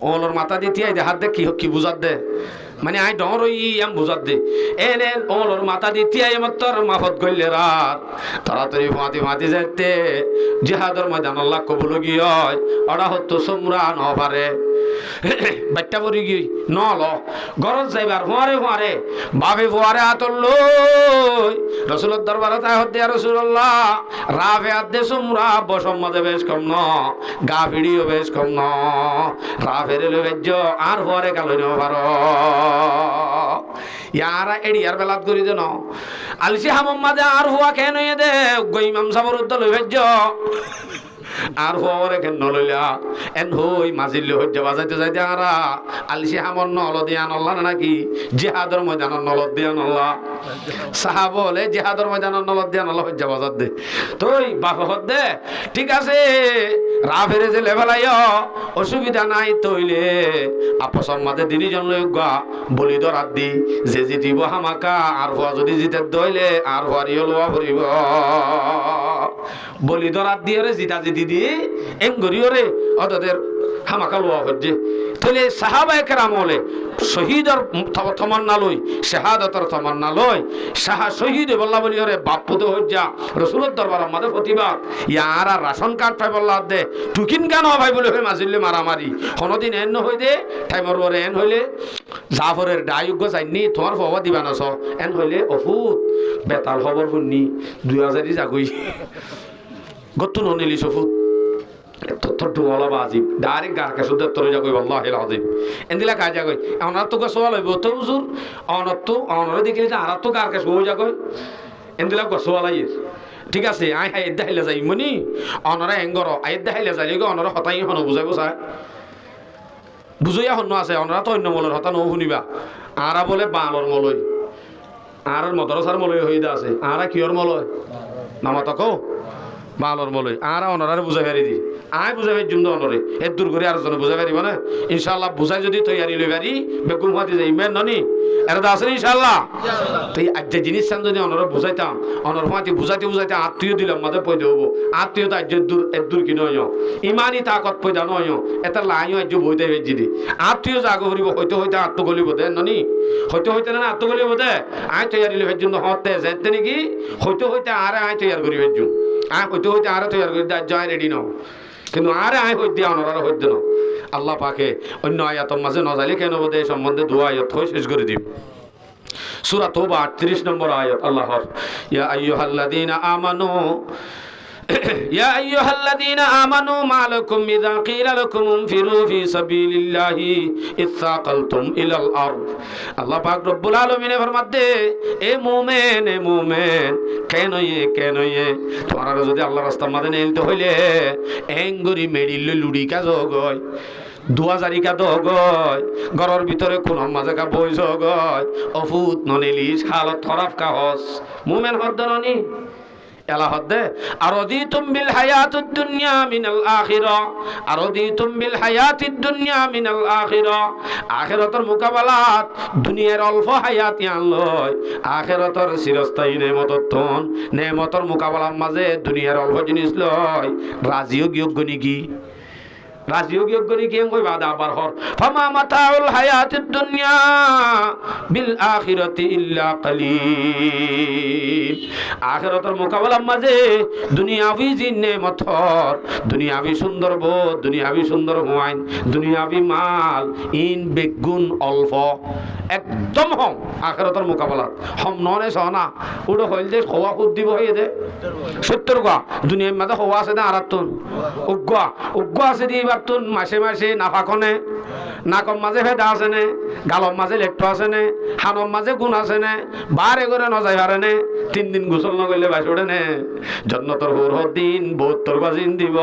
ওলর মাথা দিতি আই হাত দে কি বুঝাত দে মানে আই ডর ইয়াম বুঝাত দে এনে ওলর মাথা দিতি আই মতর মাফত গইলে রাত তাড়াতাড়ি ফাতি যেতে জিহাদের ময়দান আল্লাহ কবুল গিয় ওরা হতো সোমরা ন পারে বাচ্চা পড়ি গই নল গরজ যাইবার ফুয়ারে বাবে ফুয়ারে আতল লই রাসূলের দরবারে তাই হতে রাসূলুল্লাহ রাফে আদে সোমরা বসম মাঝে বেশ কম ন গা ভিডিও বেশ কম ন রাফের লইজ আর ফুয়ারে কালই ন পারো ইয়ারা এডিয়ার বেলাত করি দেন আলসি হামম মাঝে আর হুয়া কেন দে ইমাম সাবর উদ্দল লইজ আর হরে কেন লইলা এন হই মাজিল হজ্জা বাজাইতে যাইতে আরা আলসি হামর নল দিয়ান আল্লাহ নাকি জিহাদের ময়দানের নলত দিয়ান আল্লাহ সাহাবলে জিহাদের ময়দানের নলত দিয়ান আল্লাহ হজ্জা বাজাত দে তুই বাপ হদ দে ঠিক আছে রাফেরে যে লেভেলাইয় অসুবিধা নাই তইলে আপসর মাঝে দিনিজন লইগা বলি দরাত দি যে জিতিব হামাকা আর হওয়া যদি জিতে দইলে আর হওয়ারিও লোয়া ভরিব বলি দরাত দিয়ে জিতা জিতি দিয়ে এম গরিয়রে অতদের হামাকা লোয়া হচ্ছে তাহলে সাহাবায়ে কেরাম হলে শহীদর তমান্না লই শাহাদাতর তমান্না লই শহীদ বল্লা বলি ওরে বাপুতে হজ্জা রাসূলের দরবার আমাদের প্রতিবাদ ইয়ারা রাশন কার্ড পাই বল্লা দে টুকিন কেন ভাই বলে হই মাজিলে মারামারি কোনদিন এন হই দে টাইমর ওরে এন হইলে জাফরের ডায়ুগ যাইনি তোমার বাবা দিবা নাছ এন হইলে অফুত বেতাল খবর শুননি 2000 জাগই গত্তু ননিলি সফুত তোর ওলা বাজি ডাইরেক্ট গার কাছে তোরে যাগই আল্লাহিল আযীম এন্দিলা কাজ যাগই অনার তো গোসওয়াল হইব তো হুজুর অনর দেখিলে যে আর তো গার কাছে হই যাগই এন্দিলা গোসওয়ালাই ঠিক আছে আই হাই দেখাইলে যাই মনি অনরা এঙ্গর আই দেখাইলে যাইলে গো অনরা হতাই হন বুঝাইব স্যার বুঝাইয়া হন আছে অনরা তো অন্য মলের হতা নও শুনিবা আরা বলে বালর মলই আর মদরসার মলই হইদা আছে আরা কিয়র মলই নামা তকো বালর মলই আরা অনরারে বুঝাই পারি দি আই বুঝাই জুম অনরে এ দূর করে আর জন বুঝাই পারিব না ইনশাআল্লাহ বুঝাই যদি তৈয়ারি লই পারি বেকুম হাতি যাই মেন ননি এর দাস ইনশাআল্লাহ তুই আজ যে জিনিস সান যদি অনরে বুঝাইতাম অনর হাতি বুঝাইতে আত্মীয় দিলাম মাঝে পয়দে হবো আত্মীয়তা আজ দূর কি নয় ইমানি তাকত পয়দা নয় এটা লাইও আজ বইতে বেজি দি আত্মীয় জাগ হরিব হইতে আত্মগলিব দে ননি হইতে না আত্মগলিব দে আই তৈয়ারি লই জন্য হতে যেতে নাকি হইতে আরে আই তৈয়ার করি বেজু আই হইতে আরে তৈয়ার করি দা জয় রেডি নাও কিন্তু আরে আই হইতে অনরা হইতে না আল্লাহ পাকে অন্য আয়াতের মাঝে নজাইলে কেন বোধে এই সম্বন্ধে দোয়া আয়াত হয়ে শেষ করে দিই সূরা তওবা 38 নম্বর আয়াত আল্লাহর ইয়া আইয়ুহাল্লাযীনা আমানু ইয়া আইয়ুহাল্লাযীনা আমানু মা লাকুম ইযা ক্বিলা লাকুম ইনফিরু ফি সাবিলিল্লাহি ইত্তাকালতুম ইলাল আরদ আল্লাহ পাক রব্বুল আলামিন ফরমাতে এ মুমিন কেন ইয়ে তোমরা যদি আল্লাহর রাস্তার মধ্যে নেলতে হইলে এঙ্গরি মেডিল লুডি কাজ গয় 2000 কা দগয় ঘরের ভিতরে কোন মাঝে কা বইছ গয় অফুত ননিলিস হালত খারাপ কাহস মুমিন হদ্দনি এলা হদ্দে আরদিতুম বিল হায়াতুদ দুনিয়া মিনাল আখিরা আরদিতুম বিল হায়াতিদ দুনিয়া মিনাল আখিরা আখিরাতের মুকাবালাত দুনিয়ার অল্প হায়াত ইয়ান লয় আখিরাতের চিরস্থায়ী নেমতর মুকাবালার মাঝে দুনিয়ার অল্প জিনিস লয় রাজিও গিয়োগ্য নিকি রাজিও গিয়ে করি কে কইবা আবার হর ফামা মাতাউল হায়াতিদ দুনিয়া বিল আখিরাতি ইল্লা কালিল। আখিরাতের মোকাবেলার মাঝে দুনিয়াবি নেমত দুনিয়াবি সুন্দর বোধ দুনিয়াবি সুন্দর হুয়াইন দুনিয়াবি মাল ইন বেগুন অল্প একদম হম আখিরাতের মোকাবেলা হম ননে সনা উড়ো হইল যে খোয়া খুদ দিব হয়ে দে 70 গা দুনিয়ার মাঝে খোয়া আছে না আরাতুন উগ্গ আছে দি বাতুন মাসে মাসে নাফাকনে নাকম মাঝে ভেদা আছে নে গালম মাঝে লেট্ট আছে নে হানম মাঝে গুণ আছে নে বারে করে নজাই পারে নে 3 দিন গোসল নগলে বাস ওঠে নে জন্নতর হুর দিন 72 বাজিন দিব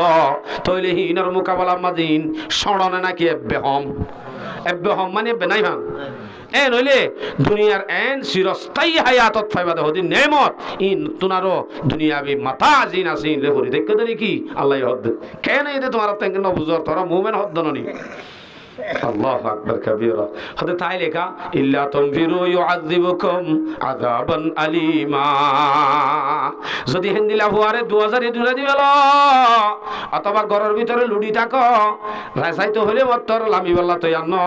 তইলে হিনর মোকাবেলা মাদিন সড়নে নাকি এব্বে হম মানে এব্বে নাই ভান এ নইলে দুনিয়ার এন চিরস্থায়ী হায়াতত ফাইবাদে হদি নেমত ইন তুনারো দুনিয়াবি মাতা জিন আসিন রে হরি দেখতে দেরি কি আল্লাহ হদ কেন এতে তোমার তেঙ্গে ন বুঝর তোরা মুমেন হদ ননি আল্লাহু আকবার কাবীরা হদে তাই লেখা ইল্লা তানফিরু ইউআযিবুকুম আযাবান আলিমা যদি হিন্দিলা ফুয়ারে 2000 দুলা দিবেল অথবা ঘরের ভিতরে লুডি থাকো রাসাইতো হলে মত্তর লামি বল্লা তো জানো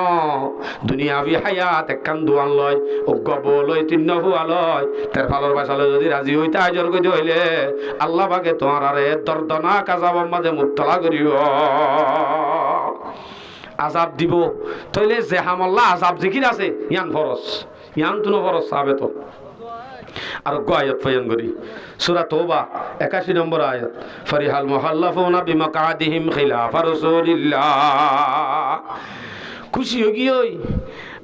দুনিয়াবি হায়াত একখান দুয়ান লয় অজ্ঞ লয় তিন্ন ফুয়া লয় তের ফালর বাসালে যদি রাজি হইতে আজর কইতে হইলে আল্লাহ পাকে তোমার আরে দর্দনাক আযাবের মাঝে মুবতলা করিও আজাব দিব তইলে যে হামল্লা আজাব জিকির আছে ইয়ান ফরজ ইয়ান তুনো ফরজ সাবে তো আর আয়াত ফয়ন করি সূরা তওবা 81 নম্বর আয়াত ফরিহাল মুহাল্লাফুনা বিমাকাদিহিম খিলাফ রাসূলিল্লাহ খুশি হই গই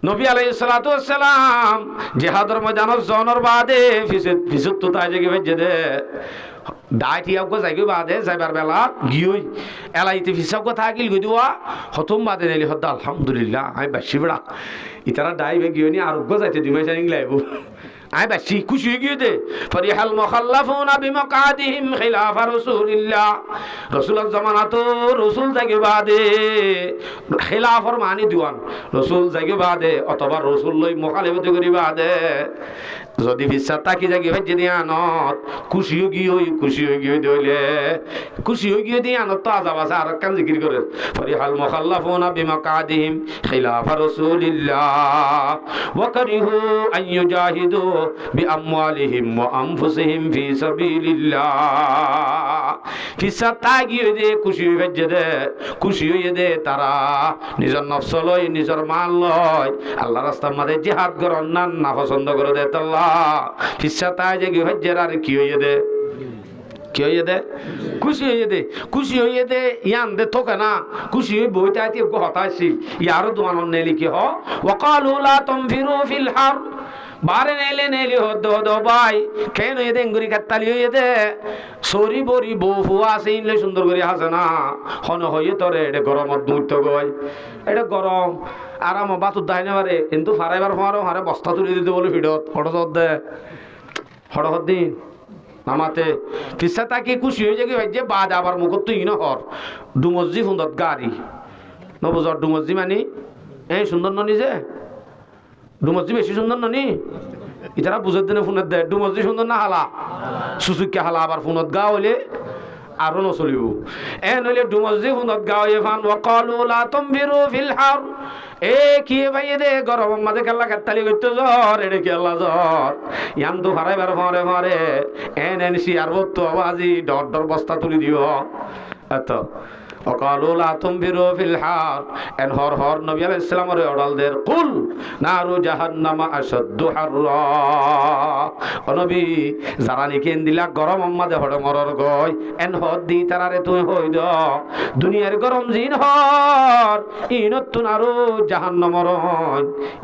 নবী আলাইহিস সালাতু ওয়াস সালাম জিহাদের ময়দানত জনর বাদে ফিসত তো তাই জায়গা ভেজে দে ডাইটিয়া গো যাইগো বাদে যাইবার বেলা গিয়ই এলাইতে ফিসাব কথা গিল গই দিওয়া হতম বাদে নেলি হদ আলহামদুলিল্লাহ আই বাসি বড়া ইতারা ডাইবে গিয়নি আর গো যাইতে দিমাই জানিং লাইবো আই বাসি খুশি হই গিয়ে দে ফরিহাল মুখাল্লাফুনা বিমাকাদিহিম খিলাফ রাসূলিল্লাহ রাসূলের জামানাতো রাসূল যাইগে বাদে খিলাফর মানি দিওয়ান রাসূল যাইগে বাদে অথবা রাসূল লই মুখালিফত করি বাদে যদি বিশ্বাস থাকি যাগি ভেজে দিয়া নত খুশি হই গিয়ে দইলে খুশি হই গিয়ে দিয়া নত আজাব আছে আর কান জিকির করে ফরিহাল মুখাল্লাফুনা বিমাকাদিহিম খিলাফ রাসূলিল্লাহ ওয়া কারিহু আন ইউজাহিদু বিআমওয়ালিহিম ওয়া আনফুসিহিম ফি সাবিলিল্লাহ ফিসাত থাকি দে খুশি হই ভেজে দে খুশি হই দে তারা নিজের নফস লয় নিজের মাল লয় আল্লাহর রাস্তার মধ্যে জিহাদ করন না পছন্দ করে দে আল্লাহ ফিসাতায় যে গিয়ে আর কি হইয়ে দে খুশি হইয়ে দে ইয়ান দে তোকে না খুশি হই বইতে আইতে গো হতাইছি ইয়ারও দোয়ান নেলি কি হ ওয়াকালু লা তানফিরু ফিল হার বারে নেলি হদ ভাই কেন এদে ইঙ্গুরি কাতালি হইয়ে দে সরি বরি বহু আছে ইনলে সুন্দর করে হাসে না হন হইয়ে তোরে এটা গরমত দুইত গয় এটা গরম আরাম বাতুর দাইনে পারে কিন্তু ফারাইবার ফারো হারে বস্তা তুলে দিতে বলে ভিড়ত হঠাৎ দে হঠাৎ দিন নামাতে কিসা তাকে খুশি হয়ে যাবে ভাই যে বাদ আবার মুখত তুই নহর ডুমজি সুন্দর গাড়ি নবুজর ডুমজি মানে এই সুন্দর ননি যে ডুমজি বেশি সুন্দর ননি ইতারা বুঝার দিনে ফোনত দেয় ডুমজি সুন্দর না হালা সুসুকে হালা আবার ফোনত গা হইলে আরো নচলিব এ নইলে ডুমজি ফোনত গা হয়ে ফান ওয়াকালু লা তানফিরু ফিল হার এ কি ভাই দে গরম মাঝে খেলা কাটালি করতে জ্বর এটা কি আল্লাহ জ্বর ইয়ান তো ফারাই বার ফারে এনসি আর তো আবাজি ডর বস্তা তুলি দিও এত অকালু লা তানফিরু ফিল হার এন হর নবী আলাইহিস সালামের অর্ডার দের কুল নারু জাহান্নাম আশাদ্দু হাররা ও নবী যারা নিকেন দিলা গরম মাঝে হড় মরর গয় এন হদ দি তারারে তুই হই দ দুনিয়ার গরম জিন হর ইনত তুনারু জাহান্নামর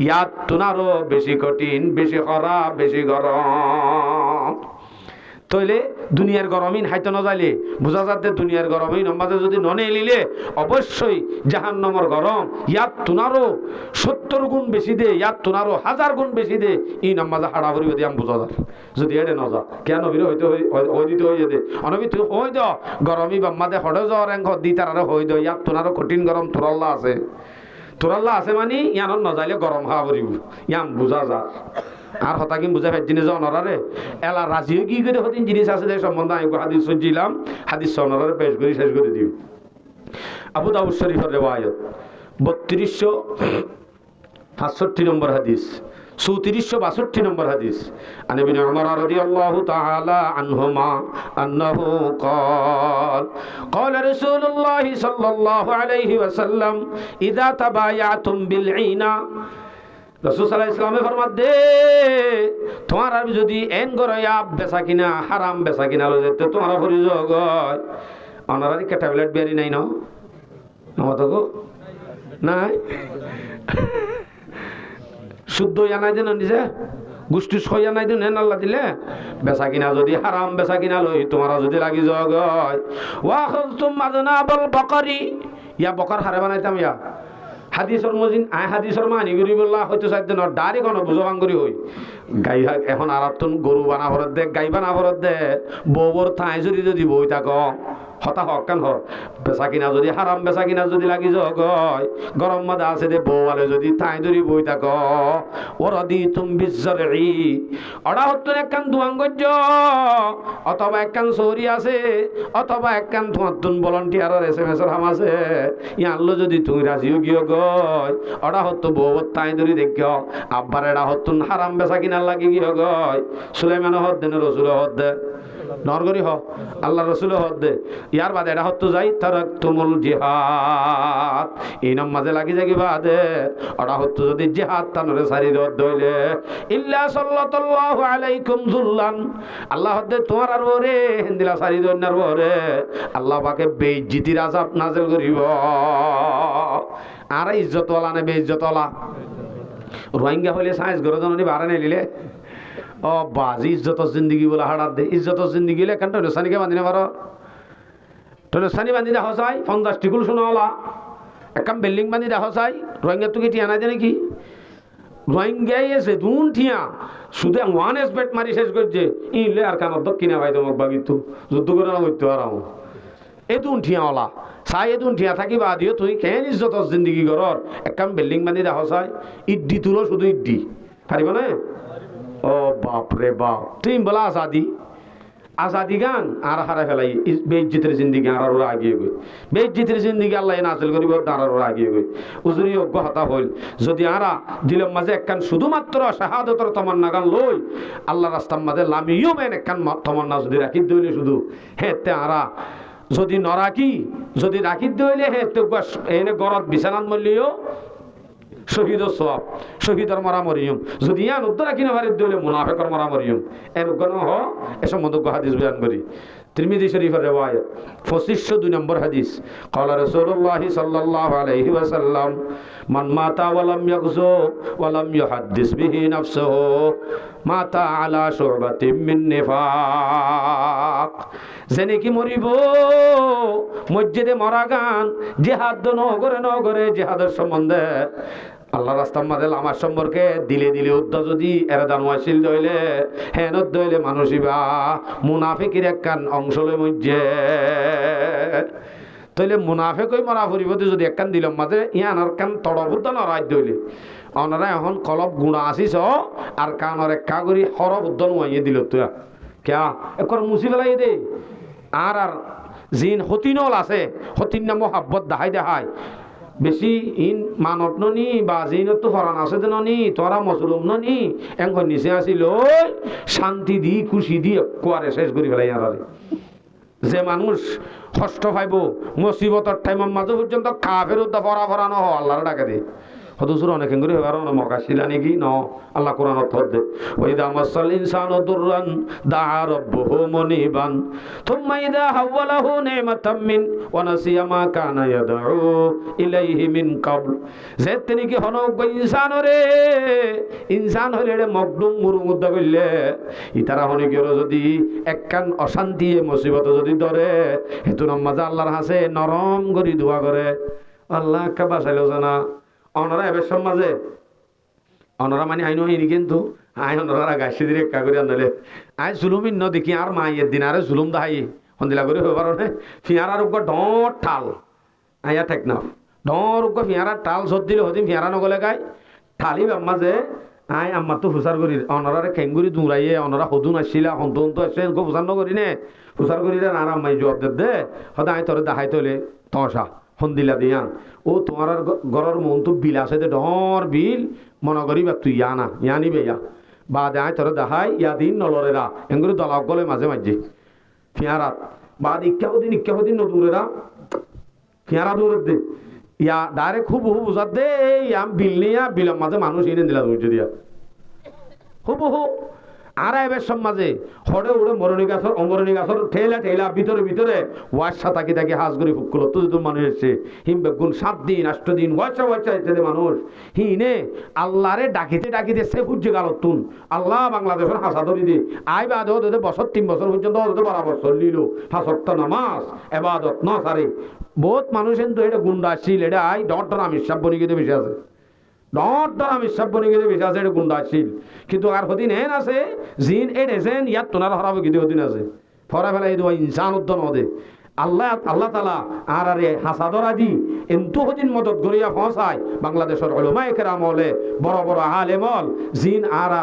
ইয়াত তুনারু বেশি কঠিন বেশি খারাপ বেশি গরম তইলে দুনিয়ার গরমিন হাইতে না যাইলে বোঝা যাতে দুনিয়ার গরমিন আমাদের যদি ননে এলিলে অবশ্যই জাহান্নামের গরম ইয়াত তুনারো 70 গুণ বেশি দে ইয়াত তুনারো 1000 গুণ বেশি দে এই নামাজে হাড়া ভরিবে দিয়াম বোঝা যায় যদি এড়ে না যা কেন বিরে হইতে হই দিতে হই দে অনবি তুই হই দ গরমি বাম্মাদে হড়ে জ্বর এঙ্গ দি তারারে হই দ ইয়াত তুনারো কঠিন গরম তোরাল্লা আছে মানে ইয়ানত না যাইলে গরম খাওয়া ভরিব ইয়াম বোঝা যা আর হতা কি বুঝা ফের জিনিস অনরারে এলা রাজিও কি করে হতিন জিনিস আছে যে সম্বন্ধে আমি হাদিস শুনছিলাম হাদিস অনরারে পেশ করে শেষ করে দিও আবু দাউদ শরীফের রিওয়ায়াত 3265 নম্বর হাদিস, 3462 নম্বর হাদিস। আন ইবনে উমর রাদিয়াল্লাহু তাআলা আনহুমা আন্নাহু قال قال رسول الله صلى الله عليه وسلم اذا تبايعتم بالعينا, রাসূল সাল্লাল্লাহু আলাইহি ওয়াসাল্লামে ফরমাত দে তোমার আর যদি এন গরয়া বেচা কিনা হারাম বেচা কিনা লইতে তোমার পরিযোগ হয় অনারারি কে ট্যাবলেট বেরি নাই না আমাতো নাই শুদ্ধ জানাই দেন নিজে গুষ্টি সইয়া নাই দেন আল্লাহ দিলে বেচা কিনা যদি হারাম বেচা কিনা লই তোমার যদি লাগি যোগ হয় ওয়া খাযতুম মাযনাবাল বাকারি, ইয়া বকর হারে বানাইতাম ইয়া হাদিসর মজিন আই হাদিসর মানি গরি বললা হয়তো সাইদ ন ডাইরেক্ট কোন বুঝবাং করি হই গাই এখন আরাতন গরু বানা ভরত দে গাই বানা ভরত দে বউর থাই যদি বই থাক হতা হক কান হর বেচা কিনা যদি হারাম বেচা কিনা যদি লাগি যোগ হয় গরম মাদা আছে দে বউয়ালে যদি থাই ধরি বই থাক ওরদি তুম বিজরি অড়া হত্তন একখান দুয়াঙ্গজ্য অথবা একখান সৌরি আছে অথবা একখান তোমার ভলান্টিয়ারের SMS এর হাম আছে ইয়ানলো যদি তুমি রাজিও গিয়ে গয় অড়া হত্ত বউ তাই ধরি দেখ আব্বার এড়া হত্তন হারাম বেচা কিনা লাগি গিয়ে গয় সুলাইমান হদ দেন রসুল হদ দে নরগরি হ আল্লাহ রসুল হদ দে ইয়ার বাদে এটা হতো যাই তারাক তুমুল জিহাদ এই নাম মাঝে লাগি যাগি বাদে ওটা হতো যদি জিহাদ তানরে সারি দইলে ইল্লা সাল্লাল্লাহু আলাইকুম যুল্লান, আল্লাহ হদে তোমার আর ওরে হিন্দিলা সারি দইনার ওরে আল্লাহ পাকে বেইজ্জতির আযাব নাযিল করিব। আর ইজ্জতওয়ালা না বেইজ্জতওয়ালা রোহিঙ্গা হইলে সাইজ গরো জননি বাড়া নিলে ও বাজি ইজ্জতর জিন্দগি বলে হাড়াত দে ইজ্জতর জিন্দগি হলে কেন টনেসানিকে বান্ধি না পারো টনেসানি বান্ধি দেখা চাই 50 টিকুল শোনাওয়ালা একদম বিল্ডিং বান্ধি দেখা চাই রোহিঙ্গা তুই টিয়া নাই জানে কি রোহিঙ্গাই এসে দুন ঠিয়া শুধু ওয়ান এসপেক্ট মারি শেষ করছে ইলে আর কান দক্ষিণে ভাই তোমাক বাগিত যুদ্ধ করে না করতে আর এতুন ঠিয়াওয়ালা চাই এতুন ঠিয়া থাকি বা দিও তুই কেন ইজ্জতর জিন্দগি ঘর একদম বিল্ডিং বান্ধি দেখা চাই ইড্ডি তুলো শুধু ইড্ডি পারিব না ও বাপরে বাপ তুই বলা আজাদি গান আর হারা ফেলাই বেইজ্জতের জিন্দিগি আর ওরা আগিয়ে গই বেইজ্জতের জিন্দিগি আল্লাহ নাজিল করিব আর ওরা আগিয়ে গই উজুরি অজ্ঞ হতা হইল যদি আরা দিলের মাঝে একখান শুধুমাত্র শাহাদতের তমান্না গান লই আল্লাহ রাস্তার মাঝে লামিও মেন একখান তমান্না যদি রাখি দইলে শুধু হেতে আরা যদি নরাকি যদি রাখি দইলে হেতে এনে গরত বিছানাত মলিও শহীদ সওয়াব শহীদর মারা মরিয়ম যদি ইয়ান উদ্দরা কিনা ভারে দলে মুনাফিকর মারা মরিয়ম এর গণ হ এ সম্বন্ধে হাদিস বয়ান করি তিরমিজি শরীফের রিওয়ায়াত 2502 নম্বর হাদিস قال رسول الله صلى الله عليه وسلم من مات ولم يغزو ولم يحدث به نفسه مات على شعبة من نفاق, জেনে কি মরিব মসজিদে মরা গান জিহাদ নগরে জিহাদের সম্বন্ধে আল্লাহ রাস্তার মাঝে আমার সম্পর্কে দিলে উদ্ধ যদি এরাদান ওয়াসিল দইলে হেনত দইলে মানুষিবা মুনাফিকের একখান অংশ লই মজ্জে তইলে মুনাফিক হই মরা পরিবতে যদি একখান দিলাম মাঝে ইয়ানার কান তড়বুদ্ধ নরাজ দইলে অনারা এখন কলব গুণা আসিস আর কানর এক কাগরি হরফ উদ্দন ওয়াইয়ে দিল তুই ক্যা একর মুসি ফেলাই দে আর জিন হতিনল আছে হতিন না মোহাব্বত দেখাই বেশি ইন মানত ননি বা জিনত হরান আছে ননি তোরা মজলুম ননি এঙ্গর নিচে আসিল শান্তি দি খুশি দি কোয়ারে শেষ করি ফেলাই আর যে মানুষ কষ্ট পাইব মুসিবতর টাইমের মাঝে পর্যন্ত কাফের উদ্দা ভরা ন আল্লাহর ডাকে দে হদুসুর অনেক করে হেবার মকা ছিল নাকি ন আল্লাহ কোরআন অর্থ দে ওইদা মাসাল ইনসানু দুররান দাআ রাব্বুহু মুনিবান থুম্মা ইযা হাওয়ালাহু নি'মাতাম মিন ওয়া নাসিয়া মা কানা ইয়াদউ ইলাইহি মিন ক্বাবল, যে তিনি কি হনক ইনসান হইলে মগদুম মুরুমুদ্দা কইলে ইতারা হনিকের যদি একখান অশান্তি মুসিবত যদি ধরে হেতু নামাজ আল্লাহর হাসে নরম করি দোয়া করে আল্লাহ কা বাঁচাইলো জানা অনরা এবার সমাজে অনরা মানে আইন হয়নি কিন্তু আই অনরা গাছি দিয়ে একা করে আনলে আই জুলুমিন ন দেখি আর মাইয়ের দিন আরে জুলুম দাহাই সন্দিলা করে হবার নে ফিয়ারার উপর ডর ঠাল আইয়া ঠেক না ডর উপর ফিয়ারার টাল সদ দিলে হদিন ফিয়ারা নগলে গাই ঠালি আম্মা যে আই আম্মা তো হুসার করি অনরারে খেঙ্গুরি দৌড়াইয়ে অনরা হদুন আসছিলা হন্ত আসছে হুসার নগরি নে হুসার করি আর আম্মাই জবাব দে হদা আই তোরে দেখাই তোলে তসা হন্দিলা দিয়ান ও তোমার ঘরের মন তো বিল আছে দে ডর বিল মনে করিবা তুই ইয়া না ইয়া নিবে ইয়া বা দেয় তোর দেখাই ইয়া দিন নলরেরা এগুলো দলাক গলে মাঝে মাঝে ফিয়ারাত বা ইক্কা হদিন নদুরেরা ফিয়ারা দৌড় দে ইয়া ডাইরেক্ট খুব বুঝাত দে ইয়াম বিল নিয়া বিলের মাঝে মানুষ এনে দিলা ধৈর্য দিয়া হুবহু আর এবার সমাজে হড়ে উড়ে মরণী গাছর অমরণী গাছর ঠেলা ভিতরে ওয়াশা তাকি হাজ করে ফুকুল তো মানুষ এসছে হিম বেগুন 7 দিন 8 দিন ওয়াশা এসছে মানুষ হিনে আল্লাহরে ডাকিতে সে ফুজে গেল তুন আল্লাহ বাংলাদেশের হাসা ধরি দি আই বাদ বছর 3 বছর পর্যন্ত 12 বছর লিল 5 ওয়াক্ত নামাজ ইবাদত ন সারে বহুত মানুষ কিন্তু এটা গুন্ডা ছিল এটা আই ডর আমি সব বনি গিয়ে বেশি আছে ডর আমি সব বনি গিয়ে বেশি আছে এটা গুন্ডা ছিল কিন্তু আর হদিন হেন আছে জিন এডেছেন ইয়াত তোনার হরাবে কিন্তু হদিন আছে ফরা ফেলা এই ইনসান উদ্দন হদে আল্লাহ তাআলা আর আরে হাসাদর আদি এন্তু হদিন মদত গড়িয়া পৌঁছায় বাংলাদেশের উলামায়ে কেরাম হলে বড় আলেমল জিন আর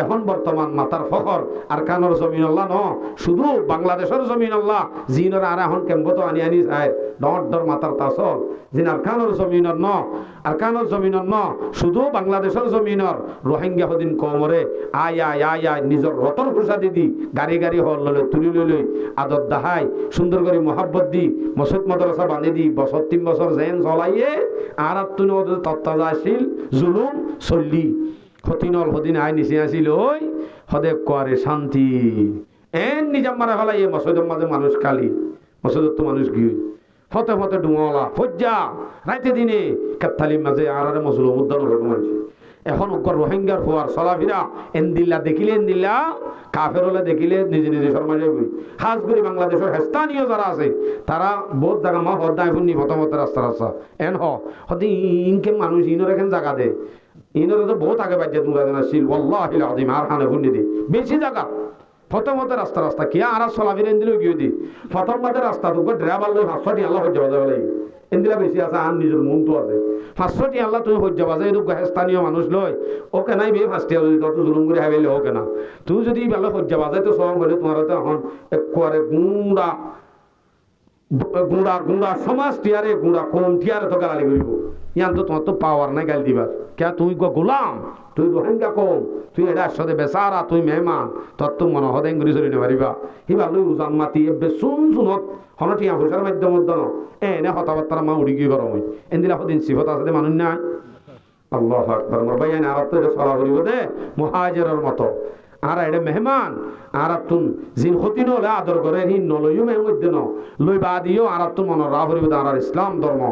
এখন বর্তমান মাতার ফখর আর কানর জমিন আল্লাহ ন শুধু বাংলাদেশের জমিন আল্লাহ জিনর আর এখন কেমবত আনি যায় ডর মাতার তাসল জিন আর কানর জমিনর ন শুধু বাংলাদেশের জমিনর রোহিঙ্গা হদিন কমরে আয় নিজের রতন খুশা দিদি গাড়ি হল ললে তুলি লই আদর দাহাই সুন্দর করে মহাব্বত দি মসজিদ মাদ্রাসা বাঁধে দি বছর 3 বছর জেন চলাইয়ে আর তুন তত্ত্বাজাশীল জুলুম চল্লি হতিনল হদিন আই নিচে আসিল ওই হদে করে শান্তি এন নিজাম মারা ফেলাই মসজিদের মাঝে মানুষ কালি মসজিদত তো মানুষ গিয়ে ফতে ডুমলা ফজ্জা রাইতে দিনে কাত্তালির মাঝে আর মসলুম উদ্যান মানুষ এখন রোহিঙ্গার হওয়ার চলাফেরা এন্দিল্লা দেখিলে এন্দিল্লা কাফের হলে দেখিলে নিজে শর্মা যাবি খাস করে বাংলাদেশের স্থানীয় যারা আছে তারা বহুত জায়গা মা হদ্দায় ফুন্নি মতামত রাস্তা এন হতে ইনকে মানুষ ইনর এখন জায়গা দে ইনর তো বহুত আগে বাজ্যে তোমরা জানা ছিল ওয়াল্লাহিল আযীম আর খানে ফুন্নি দি বেশি জায়গা প্রথমত রাস্তা কি আর চলাফেরা এন্দিল গিয়ে দি প্রথমত রাস্তা তো ড্রাইভার লই 500 আল্লাহ হজ্জা বাজা বলে এন্দিলা বেশি আছে আর নিজের মন তো আছে 500 আল্লাহ তুমি হজ্জা বাজা এই স্থানীয় মানুষ লয় ওকে নাই বে 5 টাকা যদি তত জুলুম করে হাইলে ওকে না তুই যদি ভালো হজ্জা বাজাই তো সব হলে তোমার তো এখন একবারে গুঁড়া সমাজ টিয়ারে গুঁড়া কম টিয়ারে তো গালি করিব ইয়ান তো তোমার তো পাওয়ার নাই গালি দিবার কে তুই গোলাম তুই রোহিঙ্গা কম তুই এটা সাথে বেচারা তুই মেহমান তোর তো মনে হদ এঙ্গুরি চলি নেবারিবা হিবা লই উজান মাতি এবে শুনত হনটিয়া পয়সার মাধ্যমত দন এনে হতাবার্তার মা উড়ি গিয়ে গরম এন্দিরা হদিন সিফত আছে মানুষ নাই আল্লাহু আকবার মোর ভাই এনে আরত তো সালা করিব দে মুহাজিরের মতো আর এটা মেহমান আর তুন জিন হতিন হলে আদর করে হি নলইও মেহমদ দেন লই বাদিও আর তুন মন রা করিব আর ইসলাম ধর্ম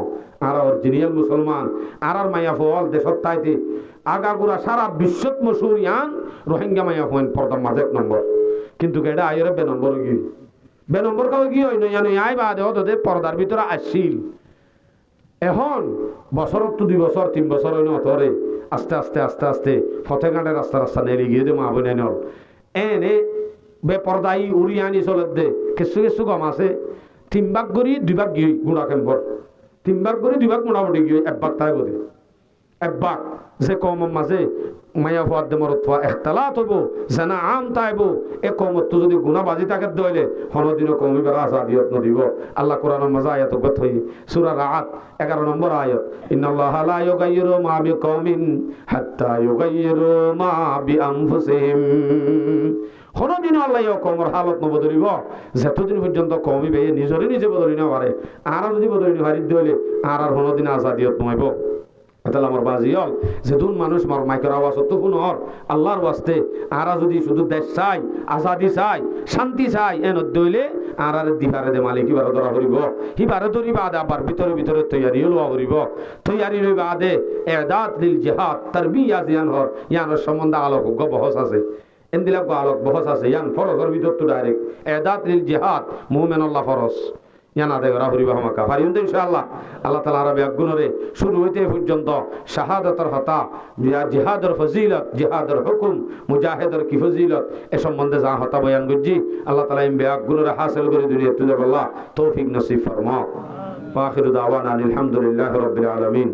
আর অরিজিনাল মুসলমান আর মাইয়া ফল দেশত তাইতে আগাগুড়া সারা বিশ্বত মশহুর ইয়ান রোহিঙ্গা মাইয়া ফোন পর্দা মাঝে 1 নম্বর কিন্তু এটা আইরে বে নম্বর কাও কি হই না আই বাদে হতে পর্দার ভিতরে আসিল এখন বছরত তো 2 বছর 3 বছর হইল ধরে আস্তে ফতেঘাটের রাস্তা নেলি গিয়ে দে মা বনে নল এনে বে পর্দাই উড়ি আনি চলত দে কিছু কম আছে 3 ভাগ করি 2 ভাগ গিয়ে গুড়া কেম্পর 3 ভাগ করি 2 ভাগ মোটামুটি গিয়ে 1 ভাগ তাই বোধে 1 ভাগ যে কম মাঝে মায়া ফুয়াদ দে মরত ফুয়া এখতালাত হইব জানা আম তাইব এ কমত তো যদি গুনাহ বাজি তাকে দইলে হনদিন কমি বেড়া আসাদিয়ত নদিব আল্লাহ কোরআনের মাঝে আয়াত গত হই সূরা রাআত 11 নম্বর আয়াত ইন্নাল্লাহা লা ইউগাইয়িরু মা বিকওমিন হাত্তা ইউগাইয়িরু মা বিআনফুসিহিম হনদিন আল্লাহ কমর হালত নবদরিব যতদিন পর্যন্ত কমিবে নিজে বদলি না পারে আর যদি বদলি হারি দইলে আর হনদিন আসাদিয়ত নইব তাহলে আমার বাজিয়ল যেদুন মানুষ মর মাইকের আওয়াজ তো শুনর আল্লাহর ওয়াস্তে আরা যদি শুধু দেশ চাই আজাদি চাই শান্তি চাই এন দইলে আর দিবারে দে মালিক ইবার ধরা করিব হিবারে ধরিবা আদে আবার ভিতরে তৈয়ারি লওয়া করিব তৈয়ারি লইবা আদে এদাত লিল জিহাদ তারবিয়া জিয়ান হর ইয়ানোর সম্বন্ধে আলোক বহস আছে এন্দিলা আলোক বহস আছে ইয়ান ফরজের ভিতর তো ডাইরেক্ট এদাত লিল জিহাদ মুমিনুল্লাহ ফরজ ইয়ানা দে গরা হরিবা হামাকা ফারিউন ইনশাআল্লাহ আল্লাহ তাআলা আরবে একগুণরে শুরু হইতে পর্যন্ত শাহাদাতের হতা জিহাদের ফজিলত জিহাদের হুকুম মুজাহিদের কি ফজিলত এ সম্বন্ধে যা হতা বয়ান করছি আল্লাহ তাআলা এই একগুণরে হাসিল করে দুনিয়া তুলে আল্লাহ তৌফিক নসিব ফরমাও ওয়া আখিরু দাওয়ানা আলহামদুলিল্লাহি রাব্বিল আলামিন।